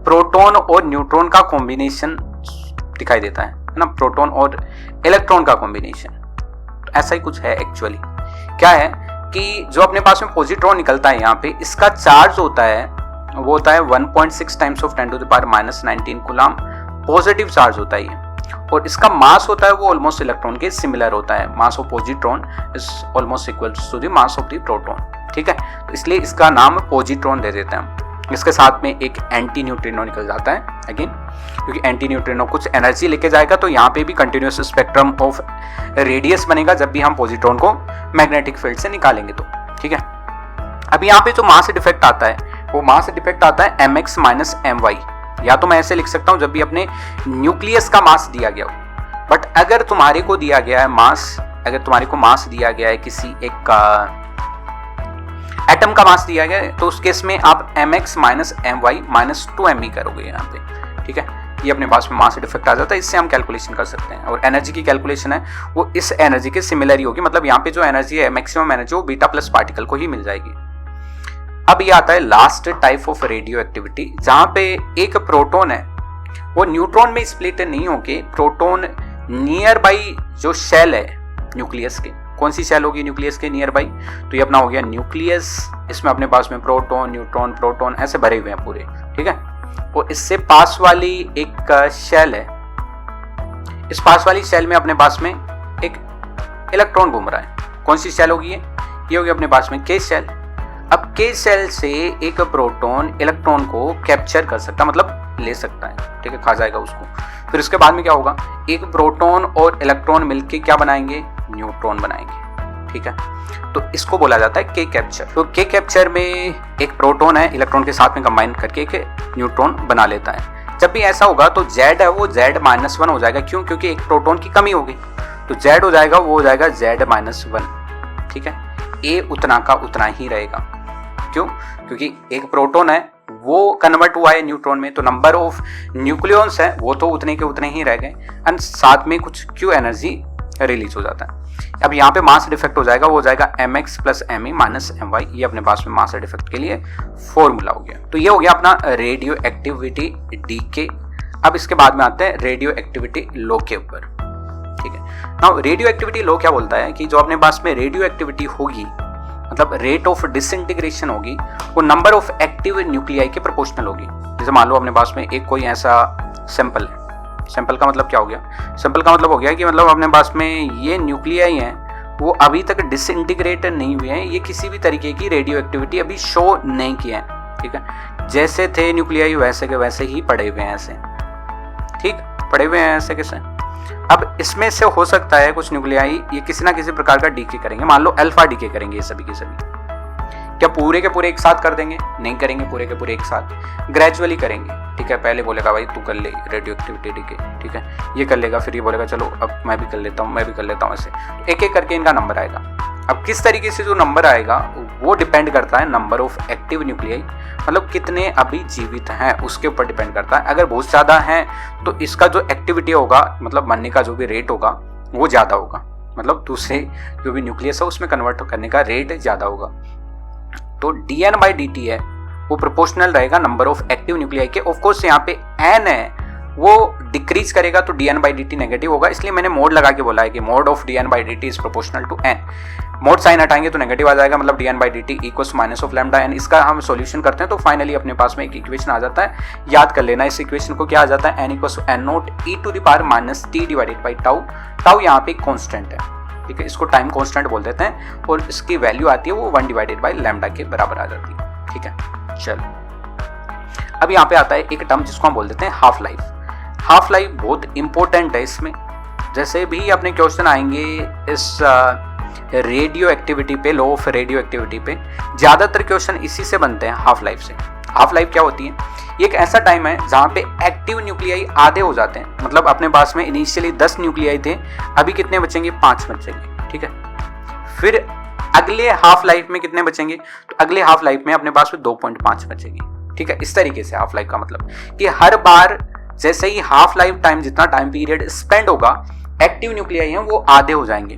प्रोटॉन और न्यूट्रॉन का कॉम्बिनेशन दिखाई देता है ना, प्रोटॉन और इलेक्ट्रॉन का कॉम्बिनेशन। तो ऐसा ही कुछ है एक्चुअली। क्या है कि जो अपने पास में पॉजिट्रॉन निकलता है यहाँ पे, इसका चार्ज होता है वो होता है 1.6 times of 10⁻⁻19 coulomb positive charge होता है ये, और इसका मास होता है वो ऑलमोस्ट इलेक्ट्रॉन के सिमिलर होता है। Mass of positron is almost equal to the mass of the proton. ठीक है, तो इसलिए इसका नाम पॉजिट्रॉन दे देते हैं। इसके साथ में एक एंटी न्यूट्रिनो निकल जाता है अगेन, क्योंकि एंटी न्यूट्रिनो कुछ एनर्जी लेके जाएगा, तो यहाँ पे भी कंटिन्यूअस स्पेक्ट्रम ऑफ रेडियस बनेगा जब भी हम पॉजिट्रॉन को मैग्नेटिक फील्ड से निकालेंगे तो। ठीक है, अब यहाँ पे जो मास डिफेक्ट आता है वो मास डिफेक्ट आता है mx माइनस my, या तो मैं ऐसे लिख सकता हूँ जब भी अपने न्यूक्लियस का मास दिया गया हो, बट अगर तुम्हारे को दिया गया है मास, अगर तुम्हारे को मास दिया गया है किसी एक का एटम का मास दिया गया है, तो उस केस में आप mx minus my minus 2m करोगे यहाँ पे। ठीक है, ये अपने पास में मास डिफेक्ट आ जाता है, इससे हम कैलकुलेशन कर सकते हैं, और एनर्जी की कैलकुलेशन है वो इस एनर्जी के सिमिलर ही होगी, मतलब यहाँ पे जो एनर्जी है मैक्सिमम एनर्जी वो बीटा प्लस पार्टिकल को ही मिल जाएगी। अब ये आता है last type of radio activity, जहां पे एक प्रोटॉन है वो न्यूट्रॉन में स्प्लिट नहीं होके प्रोटॉन नियर बाई जो शेल है न्यूक्लियस के, कौन सी शेल होगी न्यूक्लियस के नियर बाई, तो ये अपना हो गया न्यूक्लियस, इसमें अपने पास में प्रोटॉन न्यूट्रॉन प्रोटॉन ऐसे भरे हुए हैं पूरे। ठीक है, और इससे पास वाली एक शेल है, इस पास वाली शेल में अपने पास में एक इलेक्ट्रॉन घूम रहा है, कौन सी शेल होगी ये होगी अपने पास में के शेल। अब के शेल से एक प्रोटॉन इलेक्ट्रॉन को कैप्चर कर सकता है, मतलब ले सकता है। ठीक है, खा जाएगा उसको। फिर उसके बाद में क्या होगा, एक प्रोटॉन और इलेक्ट्रॉन मिलके क्या बनाएंगे, न्यूट्रॉन बनाएंगे। ठीक है, तो इसको बोला जाता है के कैप्चर। तो के कैप्चर में एक प्रोटॉन है इलेक्ट्रॉन के साथ में कंबाइन करके एक न्यूट्रॉन बना लेता है। जब भी ऐसा होगा तो Z है वो Z-1 हो जाएगा, क्यों? क्योंकि एक प्रोटॉन की कमी होगी, तो Z हो जाएगा वो हो जाएगा Z-1। ठीक है, A उतना का उतना ही रहेगा, क्यों? क्योंकि एक प्रोटॉन है वो कन्वर्ट हुआ है न्यूट्रॉन में, तो नंबर ऑफ न्यूक्लियॉन्स है वो तो उतने के उतने ही रह गए, एंड साथ में कुछ क्यू एनर्जी रिलीज हो जाता है। अब यहाँ पे मास डिफेक्ट हो जाएगा, वो हो जाएगा mx plus me minus my। ये अपने पास में मास डिफेक्ट के लिए फॉर्मूला हो गया। तो ये हो गया अपना रेडियो एक्टिविटी डीके। अब इसके बाद में आते हैं रेडियो एक्टिविटी लो के ऊपर, ठीक है। नाउ रेडियो एक्टिविटी लो क्या बोलता है कि जो अपने पास में रेडियो एक्टिविटी होगी, मतलब रेट ऑफ डिसइंटीग्रेशन होगी, वो नंबर ऑफ एक्टिव न्यूक्लियाई के प्रोपोर्शनल होगी। जैसे मान लो अपने पास में एक कोई ऐसा सैंपल है, सैंपल का मतलब क्या हो गया, सैंपल का मतलब हो गया कि मतलब अपने पास में ये न्यूक्लियाई हैं वो अभी तक डिसइंटीग्रेट नहीं हुए हैं, ये किसी भी तरीके की रेडियो एक्टिविटी अभी शो नहीं किया है, ठीक है। जैसे थे न्यूक्लियाई वैसे के वैसे ही पड़े हुए हैं ऐसे, ठीक, पड़े हुए हैं ऐसे कैसे। अब इसमें से हो सकता है कुछ न्यूक्लियाई ये किसी ना किसी प्रकार का डीके करेंगे, मान लो अल्फा डीके करेंगे ये सभी के सभी। क्या पूरे के पूरे एक साथ कर देंगे? नहीं करेंगे पूरे के पूरे एक साथ, ग्रेजुअली करेंगे, ठीक है। पहले बोलेगा भाई तू कर ले रेडियो एक्टिविटी डीके, ठीक है, ये कर लेगा, फिर ये बोलेगा चलो अब मैं भी कर लेता हूँ, मैं भी कर लेता हूँ, ऐसे एक एक करके इनका नंबर आएगा। अब किस तरीके से जो नंबर आएगा वो डिपेंड करता है नंबर ऑफ एक्टिव न्यूक्लियाई, मतलब कितने अभी जीवित हैं उसके ऊपर डिपेंड करता है। अगर बहुत ज़्यादा हैं तो इसका जो एक्टिविटी होगा, मतलब मरने का जो भी रेट होगा वो ज़्यादा होगा, मतलब दूसरे जो भी न्यूक्लियस है उसमें कन्वर्ट करने का रेट ज़्यादा होगा। तो dN/dt है वो प्रोपोर्शनल रहेगा नंबर ऑफ एक्टिव न्यूक्लियाई के। ऑफ कोर्स यहाँ पे n है वो डिक्रीज करेगा तो dN/dt नेगेटिव होगा, इसलिए मैंने मोड लगा के बोला है कि mod of dN/dt is proportional to n। Mod sign हटाएंगे तो नेगेटिव आ जाएगा, मतलब dN/dt equals minus of lambda n। इसका हम सॉल्यूशन करते हैं तो फाइनली अपने पास में एक इक्वेशन आ जाता है, याद कर लेना इस इक्वेशन को, क्या आ जाता है n equals to n0 e⁻t divided by tau. Tau यहाँ पे कॉन्स्टेंट है, ठीक है, इसको टाइम कांस्टेंट बोल देते हैं और इसकी वैल्यू आती है वो 1 डिवाइडेड बाय लैम्डा के बराबर आ जाती है, ठीक है। चलो अब यहाँ पे आता है एक टर्म जिसको हम बोल देते हैं हाफ लाइफ। हाफ लाइफ बहुत इंपॉर्टेंट है इसमें, जैसे भी अपने क्वेश्चन आएंगे इस रेडियो एक्टिविटी पे, लो ऑफ रेडियो एक्टिविटी पे ज्यादातर क्वेश्चन इसी से बनते हैं, हाफ लाइफ से। हाफ लाइफ क्या होती है? ये एक ऐसा टाइम है जहां पे एक्टिव न्यूक्लियाई आधे हो जाते हैं, मतलब अपने पास में इनिशियली 10 न्यूक्लियाई थे, अभी कितने बचेंगे? 5 बचेंगे, ठीक है। फिर अगले हाफ लाइफ में कितने बचेंगे? तो अगले हाफ लाइफ में अपने पास में 2.5 बचेंगे, ठीक है। इस तरीके से हाफ लाइफ का मतलब कि हर बार जैसे ही हाफ लाइफ टाइम, जितना टाइम पीरियड स्पेंड होगा, एक्टिव न्यूक्लियाई हैं वो आधे हो जाएंगे।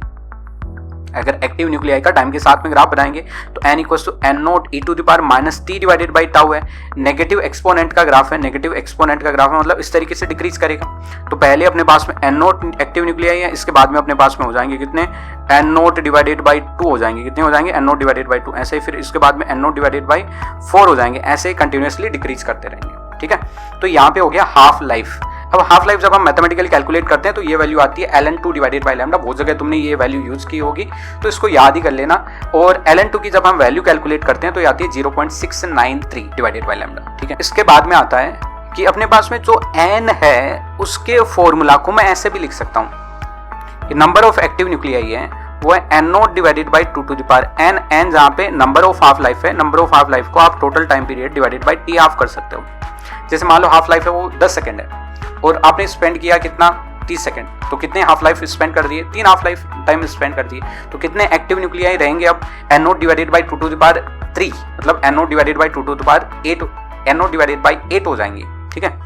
अगर एक्टिव न्यूक्लियाई का टाइम के साथ में ग्राफ बनाएंगे तो n equals to n0 e⁻t divided by tau है, नेगेटिव एक्सपोनेंट का ग्राफ है, नेगेटिव एक्सपोनेंट का ग्राफ है, मतलब इस तरीके से डिक्रीज करेगा। तो पहले अपने पास में n0 एक्टिव न्यूक्लियाई है, इसके बाद में अपने पास में हो जाएंगे कितने? n0 डिवाइडेड बाई 2 हो जाएंगे, कितने हो जाएंगे? n0 डिवाइडेड बाई 2, ऐसे ही फिर इसके बाद में n0 डिवाइडेड बाई 4 हो जाएंगे, ऐसे कंटिन्यूसली डिक्रीज करते रहेंगे, ठीक है। तो यहाँ पे हो गया हाफ लाइफ। अब हाफ लाइफ जब हम मैथमेटिकली कैलकुलेट करते हैं तो ये वैल्यू आती है ln2 डिवाइडेड बाई लैम्डा। बहुत जगह तुमने ये वैल्यू यूज की होगी तो इसको याद ही कर लेना। और ln2 की जब हम वैल्यू कैलकुलेट करते हैं तो ये आती है 0.693 डिवाइडेड बाई लैम्डा, ठीक है। इसके बाद में आता है कि अपने पास में जो n है उसके फॉर्मूला को मैं ऐसे भी लिख सकता हूँ कि नंबर ऑफ एक्टिव न्यूक्लियाई है वो है n0 divided by 2 to the power n। n जहाँ पे नंबर ऑफ हाफ लाइफ है, नंबर ऑफ हाफ लाइफ को आप total time period divided by t half कर सकते हो। जैसे मान लो हाफ लाइफ है वो 10 सेकंड है और आपने स्पेंड किया कितना? 30 सेकंड, तो कितने हाफ लाइफ स्पेंड कर दिए? 3 हाफ लाइफ टाइम स्पेंड कर दिए। तो कितने एक्टिव न्यूक्लियाई रहेंगे अब? n0 divided by 2 to the power 3, मतलब n0 divided by 2 to the power 8, n0 divided by 8 हो जाएंगे, ठीक है।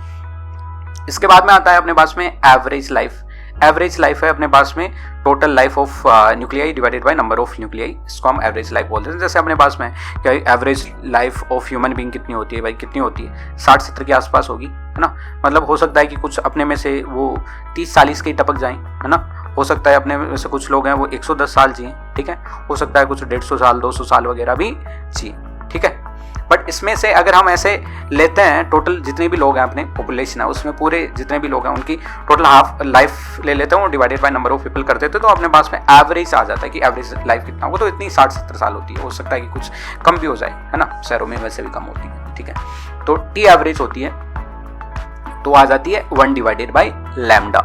इसके बाद में आता है अपने पास में एवरेज लाइफ। एवरेज लाइफ है अपने पास में total life of nuclei divided by number of nuclei, इसको हम एवरेज लाइफ बोलते हैं। जैसे अपने पास में क्या average life of human being कितनी होती है भाई? कितनी होती है? 60-70 के आसपास होगी, है ना। मतलब हो सकता है कि कुछ अपने में से वो 30-40 के टपक जाएं, है ना। हो सकता है अपने में से कुछ लोग हैं वो 110 साल जिए, ठीक है। हो सकता है कुछ 150 साल 200 साल वगैरह भी जिए, ठीक है। बट इसमें से अगर हम ऐसे लेते हैं टोटल जितने भी लोग हैं अपने पॉपुलेशन है उसमें पूरे जितने भी लोग हैं उनकी टोटल हाफ लाइफ ले लेते हैं और divided by number of people कर देते हैं तो अपने पास में एवरेज आ जाता है कि एवरेज लाइफ कितना होगा। तो इतनी 60-70 साल होती है, हो सकता है कि कुछ कम भी हो जाए, है ना। शहरों में वैसे भी कम होती है, ठीक है। तो टी एवरेज होती है तो आ जाती है 1 डिवाइडेड बाई लैम्डा,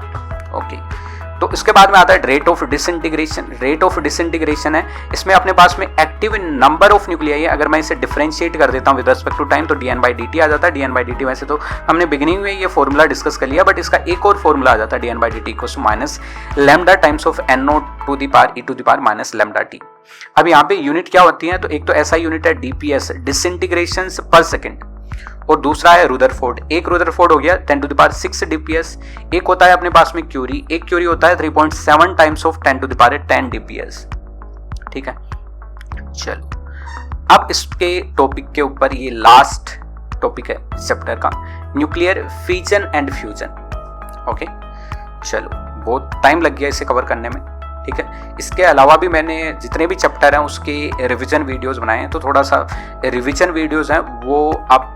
ओके। तो इसके बाद में आता है rate of disintegration. Rate of disintegration है, इसमें अपने पास में एक्टिव नंबर ऑफ न्यूक्लियाई है। अगर मैं इसे डिफरेंशिएट कर देता हूं विद रिस्पेक्ट टू टाइम तो dN/dt आ जाता है। dN/dt वैसे तो हमने बिगिनिंग में ये फॉर्मूला डिस्कस कर लिया, बट इसका एक और फॉर्मूला आ जाता है dN/dt equals to minus lambda times of n0 to the power e to the power minus lambda t। अब यहाँ पे यूनिट क्या होती है? तो एक तो ऐसा यूनिट है DPS, डिसइंटीग्रेशन पर सेकेंड, और दूसरा है रुदरफोर्ड। एक रुदरफोर्ड हो गया 10⁶ DPS, एक होता है अपने पास में क्यूरी, एक क्यूरी होता है 3.7 टाइम्स ऑफ 10⁻10 DPS। ठीक है, चलो अब इसके टॉपिक के ऊपर, ये लास्ट टॉपिक है चैप्टर का, nuclear fission and fusion. Okay, चलो बहुत टाइम लग गया इसे कवर करने में। ठीक है, इसके अलावा भी मैंने जितने भी चैप्टर हैं उसके रिवीजन वीडियोस बनाए हैं, तो थोड़ा सा रिवीजन वीडियोस हैं वो आप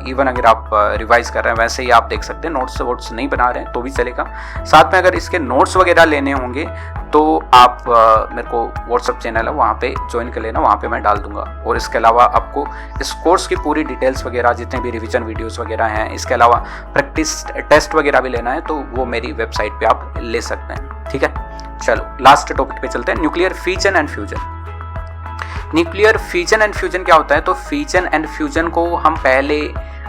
इवन अगर आप रिवाइज कर रहे हैं वैसे ही आप देख सकते हैं, नोट्स वोट्स नहीं बना रहे हैं तो भी चलेगा। साथ में अगर इसके नोट्स वगैरह लेने होंगे तो आप मेरे को व्हाट्सअप चैनल है वहाँ पे ज्वाइन कर लेना, वहाँ पे मैं डाल दूंगा। और इसके अलावा आपको इस कोर्स की पूरी डिटेल्स वगैरह, जितने भी रिवीजन वीडियोस वगैरह हैं, इसके अलावा प्रैक्टिस टेस्ट वगैरह भी लेना है तो वो मेरी वेबसाइट पे आप ले सकते हैं। ठीक है, चलो लास्ट टॉपिक पे चलते हैं, nuclear fission and fusion. Nuclear fission and fusion क्या होता है? तो फिजन एंड फ्यूजन को हम पहले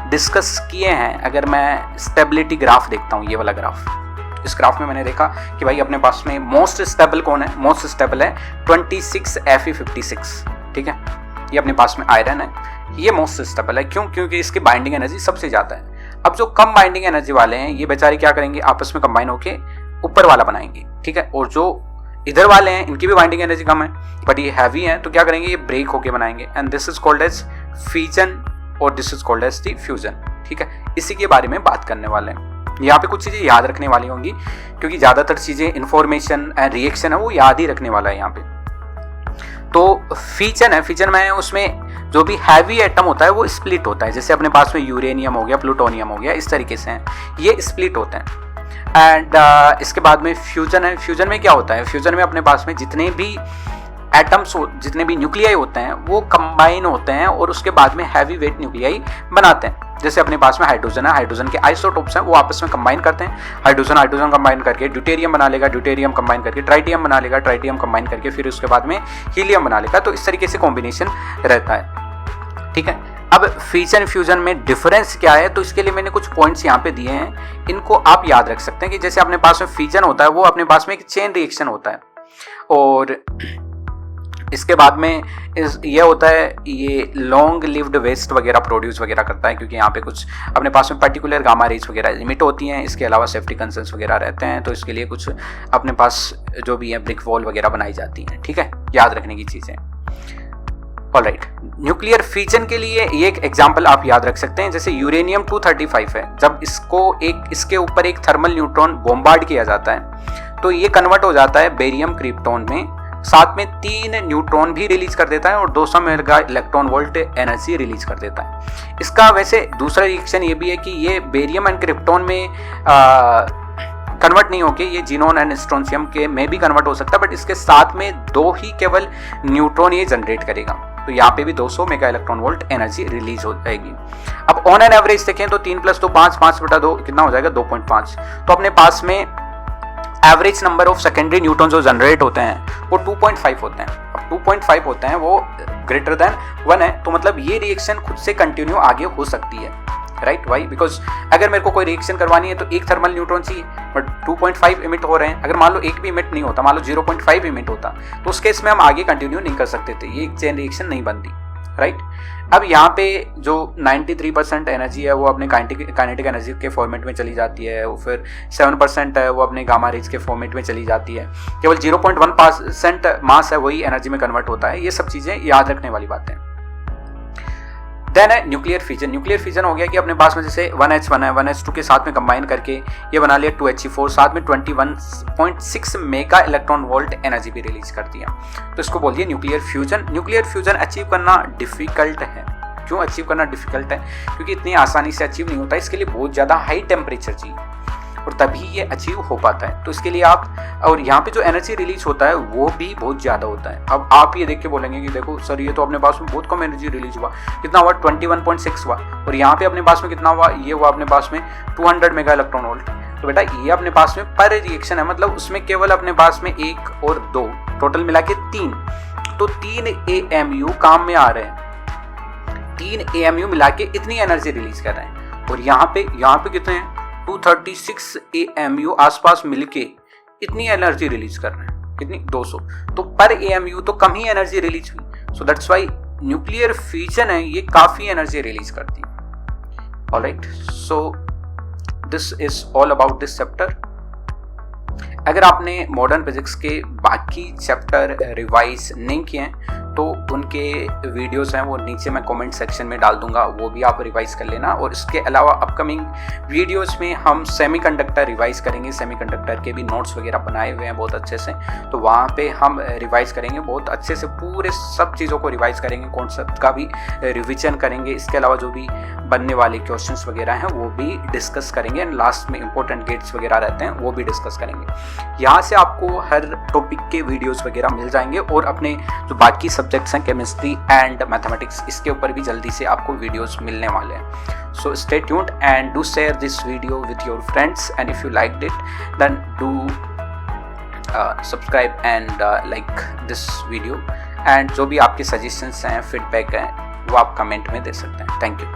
डिस्कस किए हैं। अगर मैं स्टेबिलिटी ग्राफ देखता हूँ, ये वाला ग्राफ, इस ग्राफ में मैंने देखा कि भाई अपने पास में मोस्ट स्टेबल कौन है? मोस्ट स्टेबल है 26Fe56। ठीक है, ये अपने पास में आयरन है, ये मोस्ट स्टेबल है। क्यों? क्योंकि इसकी बाइंडिंग एनर्जी सबसे ज़्यादा है। अब जो कम बाइंडिंग एनर्जी वाले हैं ये बेचारे क्या करेंगे? आपस में कंबाइन होके ऊपर वाला बनाएंगे। ठीक है, और जो इधर वाले हैं इनकी भी बाइंडिंग एनर्जी कम है बट ये हैवी हैं, तो क्या करेंगे? ये ब्रेक होके बनाएंगे and this is called as fission और this is called as the fusion. ठीक है, इसी के बारे में बात करने वाले हैं। यहाँ पे कुछ चीज़ें याद रखने वाली होंगी क्योंकि ज़्यादातर चीज़ें इन्फॉर्मेशन एंड रिएक्शन है वो याद ही रखने वाला है यहाँ पे। तो फिजन है, फिजन में उसमें जो भी हैवी एटम होता है वो स्प्लिट होता है, जैसे अपने पास में यूरेनियम हो गया, प्लूटोनियम हो गया, इस तरीके से हैं ये स्प्लिट होते हैं। एंड इसके बाद में फ्यूजन है। फ्यूजन में क्या होता है? फ्यूजन में अपने पास में जितने भी एटम्स जितने भी न्यूक्लियाई होते हैं वो कंबाइन होते हैं और उसके बाद में हैवी वेट न्यूक्लियाई बनाते हैं। जैसे अपने पास में हाइड्रोजन है, हाइड्रोजन के आइसोटोप्स हैं वो आपस में कंबाइन करते हैं। हाइड्रोजन हाइड्रोजन कंबाइन करके ड्यूटेरियम बना लेगा, ड्यूटेरियम कंबाइन करके ट्राइटियम बना लेगा, ट्राइटियम कंबाइन करके फिर उसके बाद में हीलियम बना लेगा। तो इस तरीके से कॉम्बिनेशन रहता है। ठीक है, अब फिजन फ्यूजन में डिफरेंस क्या है? तो इसके लिए मैंने कुछ पॉइंट्स यहाँ पे दिए हैं, इनको आप याद रख सकते हैं कि जैसे अपने पास में फिजन होता है वो अपने पास में एक चेन रिएक्शन होता है और इसके बाद में ये होता है, ये लॉन्ग लिव्ड वेस्ट वगैरह प्रोड्यूस वगैरह करता है क्योंकि यहाँ पे कुछ अपने पास में पर्टिकुलर गामा रेज वगैरह लिमिट होती हैं। इसके अलावा सेफ्टी कंसर्न्स वगैरह रहते हैं, तो इसके लिए कुछ अपने पास जो भी है ब्रिक वॉल वगैरह बनाई जाती हैं। ठीक है, याद रखने की चीज़ें। ऑलराइट, न्यूक्लियर फिजन के लिए ये एक एग्जांपल आप याद रख सकते हैं, जैसे यूरेनियम 235 है, जब इसके ऊपर एक थर्मल न्यूट्रॉन बॉम्बार्ड किया जाता है तो ये कन्वर्ट हो जाता है बेरियम क्रिप्टॉन में, साथ में 3 न्यूट्रॉन भी रिलीज कर देता है और 200 mega electron volt energy release कर देता है। इसका वैसे दूसरा रिएक्शन ये भी है कि ये बेरियम एंड क्रिप्टॉन में कन्वर्ट नहीं होके ये जीनोन एंड स्ट्रोंशियम के में भी कन्वर्ट हो सकता है, बट इसके साथ में 2 ही केवल न्यूट्रॉन ये जनरेट करेगा, तो यहाँ पे भी 200 mega electron volt energy release हो जाएगी। अब ऑन एन एवरेज देखें तो 3 + 2 5, 5/2 कितना हो जाएगा? 2.5। तो अपने पास में average number of secondary neutron जो जनरेट होते हैं वो 2.5 होते हैं। अब 2.5 होते हैं वो ग्रेटर देन 1 है, तो मतलब ये रिएक्शन खुद से कंटिन्यू आगे हो सकती है। Right, Y? बिकॉज अगर मेरे को कोई रिएक्शन करवानी है तो एक थर्मल न्यूट्रॉन चाहिए, बट 2.5 इमिट हो रहे हैं। अगर मान लो एक भी इमिट नहीं होता, मान लो 0.5 इमिट होता, तो उस केस में हम आगे कंटिन्यू नहीं कर सकते थे, ये एक चेन रिएक्शन नहीं बनती। राइट, अब यहाँ पे जो 93% एनर्जी है वो अपने काइनेटिक एनर्जी के फॉर्मेट में चली जाती है, वो फिर 7% है वो अपने गामा रेज के फॉर्मेट में चली जाती है, केवल 0.1% मास है वही एनर्जी में कन्वर्ट होता है। ये सब चीज़ें याद रखने वाली बातें हैं। देन है न्यूक्लियर फिजन। न्यूक्लियर फिजन हो गया कि अपने पास में जैसे 1H1 है, 1H2 के साथ में कंबाइन करके ये बना लिया 2He4, साथ में 21.6 मेगा इलेक्ट्रॉन वोल्ट एनर्जी भी रिलीज कर दिया, तो इसको बोलिए nuclear fusion. Nuclear fusion achieve करना डिफिकल्ट है। क्यों अचीव करना डिफिकल्ट है? क्योंकि इतनी आसानी से अचीव नहीं होता, इसके लिए बहुत ज़्यादा हाई टेम्परेचर चाहिए और तभी ये अचीव हो पाता है। तो इसके लिए आप, और यहाँ पे जो एनर्जी रिलीज होता है वो भी बहुत ज़्यादा होता है। अब आप ये देख के बोलेंगे कि देखो सर ये तो अपने पास में बहुत कम एनर्जी रिलीज हुआ, कितना हुआ? 21.6 हुआ, और यहाँ पे अपने पास में कितना हुआ? ये हुआ अपने पास में 200 मेगा इलेक्ट्रॉन वोल्ट। तो बेटा ये अपने पास में पर रिएक्शन है, मतलब उसमें केवल अपने पास में 1 और 2 टोटल मिला के 3, तो 3 AMU काम में आ रहे हैं। 3 AMU मिला के इतनी एनर्जी रिलीज कर रहे हैं, और यहाँ पे कितने हैं? 236 AMU आसपास मिलके इतनी एनर्जी रिलीज कर रहे हैं। कितनी? 200। तो पर AMU तो कम ही एनर्जी रिलीज हुई। सो दैट्स वाई न्यूक्लियर फिजन है ये काफी एनर्जी रिलीज करती है। Alright, so this is all about this chapter. अगर आपने मॉडर्न फिजिक्स के बाकी चैप्टर रिवाइज नहीं किए हैं तो उनके वीडियोस हैं वो नीचे मैं कमेंट सेक्शन में डाल दूंगा, वो भी आप रिवाइज कर लेना। और इसके अलावा अपकमिंग वीडियोस में हम सेमीकंडक्टर रिवाइज करेंगे, सेमीकंडक्टर के भी नोट्स वगैरह बनाए हुए हैं बहुत अच्छे से, तो वहाँ पे हम रिवाइज करेंगे बहुत अच्छे से, पूरे सब चीज़ों को रिवाइज करेंगे, कॉन्सेप्ट का भी रिविजन करेंगे। इसके अलावा जो भी बनने वाले क्वेश्चंस वगैरह हैं वो भी डिस्कस करेंगे, एंड लास्ट में इंपॉर्टेंट गेट्स वगैरह रहते हैं वो भी डिस्कस करेंगे। यहाँ से आपको हर टॉपिक के वीडियोस वगैरह मिल जाएंगे, और अपने जो बाकी सब्जेक्ट्स हैं केमिस्ट्री एंड मैथमेटिक्स, इसके ऊपर भी जल्दी से आपको वीडियोस मिलने वाले हैं। So stay tuned and do share this video with your friends, and if you liked it then do subscribe and like this video. And जो भी आपके सजेशंस हैं, फीडबैक हैं, वो आप कमेंट में दे सकते हैं। Thank you.